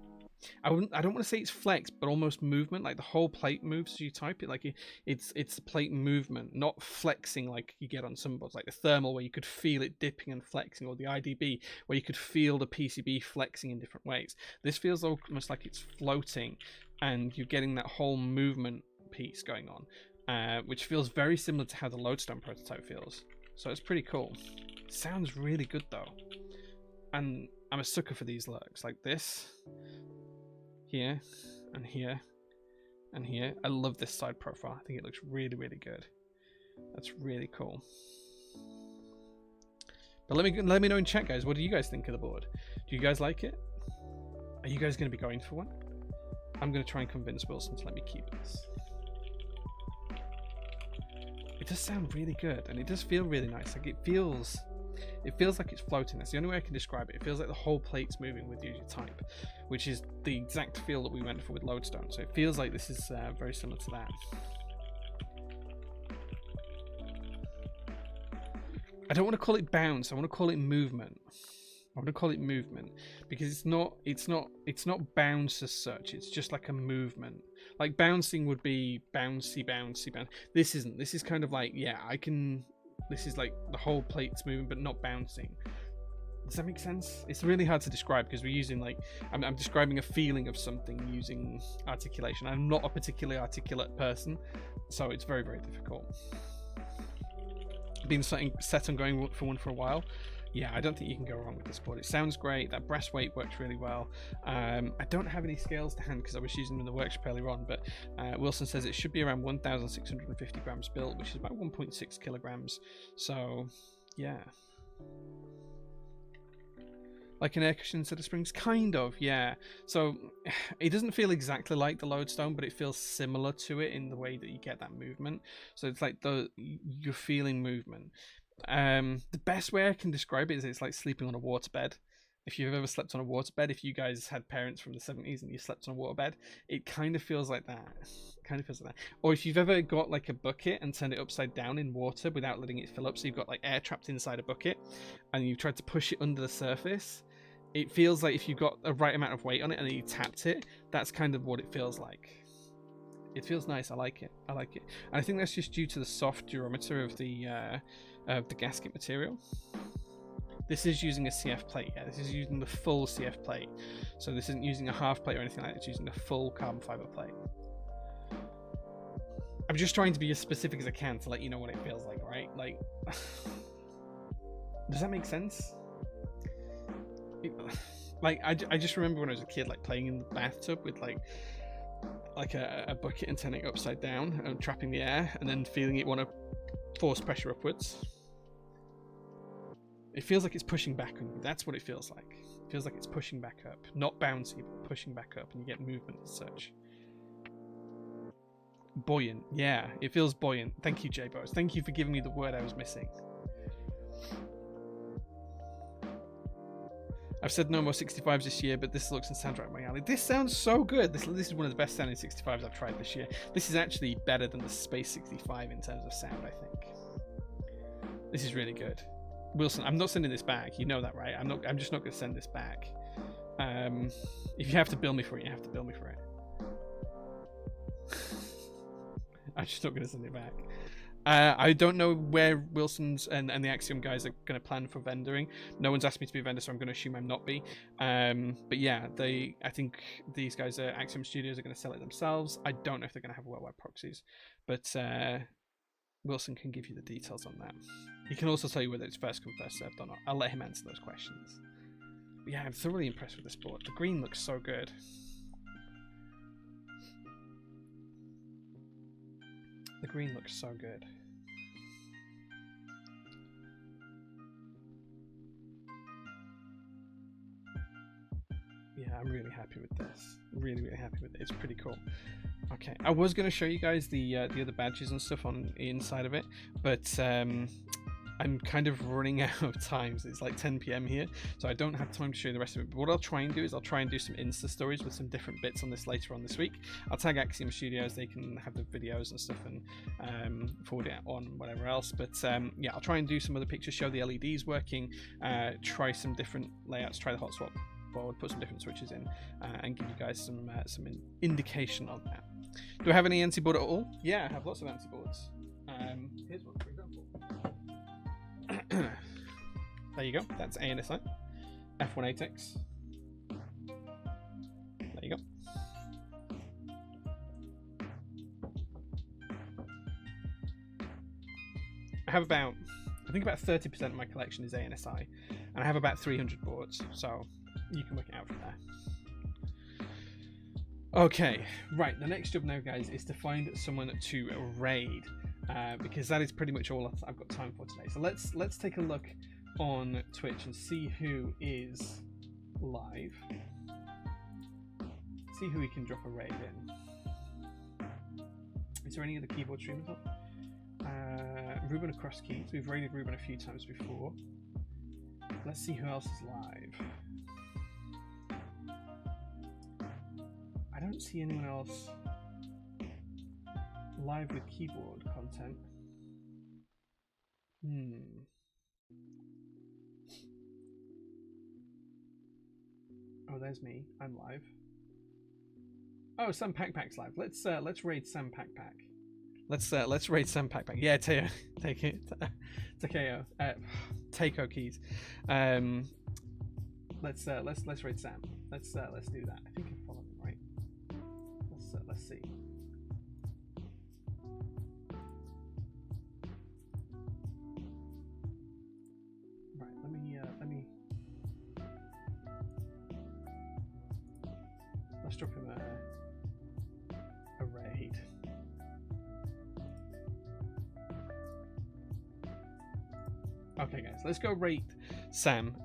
I don't want to say it's flex, but almost movement. Like the whole plate moves as you type it. Like it's the plate movement, not flexing like you get on some boards, like the thermal where you could feel it dipping and flexing, or the IDB where you could feel the PCB flexing in different ways. This feels almost like it's floating, and you're getting that whole movement piece going on, which feels very similar to how the Lodestone prototype feels. So it's pretty cool. Sounds really good though, and I'm a sucker for these lurks like this. Here and here and here. I love this side profile. I think it looks really, really good. That's really cool. But let me know in chat, guys. What do you guys think of the board? Do you guys like it? Are you guys going to be going for one? I'm going to try and convince Wilson to let me keep this. It does sound really good, and it does feel really nice. Like it feels like it's floating. That's the only way I can describe it. It feels like the whole plate's moving with you type, which is the exact feel that we went for with Lodestone. So it feels like this is very similar to that. I don't want to call it bounce. I want to call it movement. I want to call it movement because it's not bounce as such. It's just like a movement. Like bouncing would be bouncy. This isn't. This is kind of like, yeah, this is like the whole plate's moving but not bouncing. Does that make sense? It's really hard to describe because we're using like I'm describing a feeling of something using articulation. I'm not a particularly articulate person, so it's very, very difficult. Been set on going for one for a while. Yeah, I don't think you can go wrong with this board. It sounds great. That brass weight works really well. I don't have any scales to hand because I was using them in the workshop earlier on, but Wilson says it should be around 1,650 grams built, which is about 1.6 kilograms. So, yeah. Like an air cushion instead of springs? Kind of, yeah. So, it doesn't feel exactly like the Lodestone, but it feels similar to it in the way that you get that movement. So, it's like you're feeling movement. The best way I can describe it is it's like sleeping on a waterbed. If you've ever slept on a waterbed, if you guys had parents from the 70s and you slept on a waterbed, it kind of feels like that. Or if you've ever got like a bucket and turned it upside down in water without letting it fill up, so you've got like air trapped inside a bucket and you've tried to push it under the surface, it feels like if you've got the right amount of weight on it and then you tapped it, that's kind of what it feels like. It feels nice. I like it. And I think that's just due to the soft durometer of the gasket material. This is using a CF plate. Yeah, this is using the full CF plate. So this isn't using a half plate or anything like that. It's using a full carbon fiber plate. I'm just trying to be as specific as I can to let you know what it feels like, right? Like, does that make sense? Like, I just remember when I was a kid, like playing in the bathtub with like a bucket and turning it upside down and trapping the air and then feeling it want to force pressure upwards. It feels like it's pushing back on you. That's what it feels like. It feels like it's pushing back up. Not bouncy, but pushing back up, and you get movement as such. Buoyant. Yeah, it feels buoyant. Thank you, J-Bos. Thank you for giving me the word I was missing. I've said no more 65s this year, but this looks and sounds right up my alley. This sounds so good. This is one of the best sounding 65s I've tried this year. This is actually better than the Space 65 in terms of sound, I think. This is really good. Wilson, I'm not sending this back. You know that, right? I'm just not going to send this back. If you have to bill me for it, you have to bill me for it. I'm just not going to send it back. I don't know where Wilson's and the Axiom guys are going to plan for vendoring. No one's asked me to be a vendor, so I'm going to assume I'm not be. But yeah, I think these guys at Axiom Studios are going to sell it themselves. I don't know if they're going to have worldwide proxies, but Wilson can give you the details on that. He can also tell you whether it's first come, first served or not. I'll let him answer those questions. But yeah, I'm thoroughly impressed with this board. The green looks so good. The green looks so good. Yeah, I'm really happy with this. Really, really happy with it. It's pretty cool. Okay, I was going to show you guys the other badges and stuff on the inside of it, but I'm kind of running out of time. So it's like 10 p.m. here, so I don't have time to show you the rest of it. But what I'll try and do is I'll try and do some Insta stories with some different bits on this later on this week. I'll tag Axiom Studios; they can have the videos and stuff and forward it on whatever else. But yeah, I'll try and do some other pictures, show the LEDs working, try some different layouts, try the hot swap board, put some different switches in, and give you guys some indication on that. Do I have any anti board at all? Yeah, I have lots of anti boards. Here's one, for example. There you go. That's ANSI. F1ATX. There you go. I have I think about 30% of my collection is ANSI, and I have about 300 boards, so you can work it out from there. Okay, right, the next job now, guys, is to find someone to raid, because that is pretty much all I've got time for today. So let's take a look on Twitch and see who is live. See who we can drop a raid in. Is there any other keyboard streamers up? Ruben across keys. We've raided Ruben a few times before. Let's see who else is live. I don't see anyone else live with keyboard content. Oh, there's me. I'm live. Oh, Sam Pack's live. Let's raid Sam Pack. Let's raid Sam Pack. Yeah, Takeo. Takeo keys. Let's raid Sam. Let's do that. I think I'm following him, right? Let's see. Right, let me let's drop him a raid. Okay, guys, let's go rate Sam.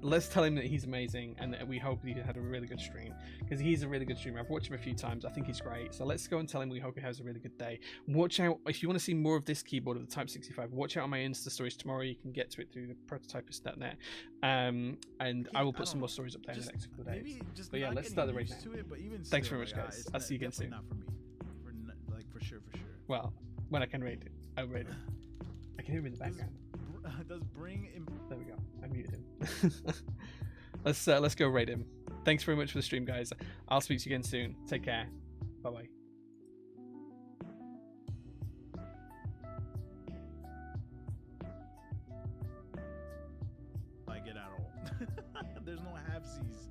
Let's tell him that he's amazing and that we hope he had a really good stream, because he's a really good streamer. I've watched him a few times. I think he's great. So let's go and tell him we hope he has a really good day. Watch out if you want to see more of this keyboard of the Type 65. Watch out on my Insta stories tomorrow. You can get to it through the prototypist.net, and I will put some more stories up there in the next couple of days. But yeah, let's start the raid now. Thanks very much, guys. I'll see you again soon. Not for me. For sure. Well, when I can raid it, I'll raid it. I can hear him in the background. Does bring in... There we go. I muted him. Let's go raid him. Thanks very much for the stream, guys. I'll speak to you again soon. Take care. Bye bye. I get at all. There's no halfsies.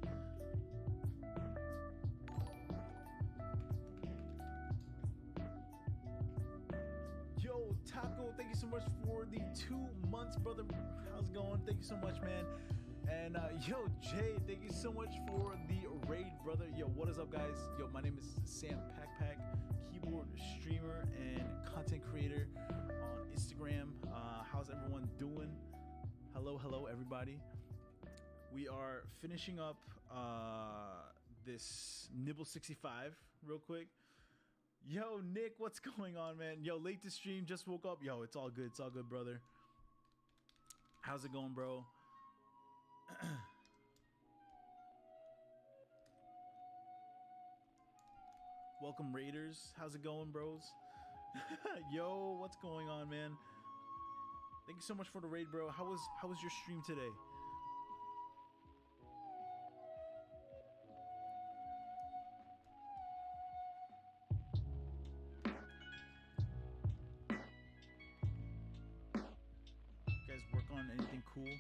Yo, Taco, thank you so much for the 2 months, brother. How's it going? Thank you so much, man. And yo, Jay, thank you so much for the raid, brother. Yo, what is up, guys? Yo, my name is Sam Pack, keyboard streamer and content creator on Instagram. How's everyone doing? Hello, everybody. We are finishing up this Nibble 65 real quick. Yo, Nick, what's going on, man? Yo, late to stream, just woke up. Yo, it's all good, brother. How's it going, bro? Welcome, Raiders. How's it going, bros? Yo, what's going on, man? Thank you so much for the raid, bro. How was your stream today? on anything cool?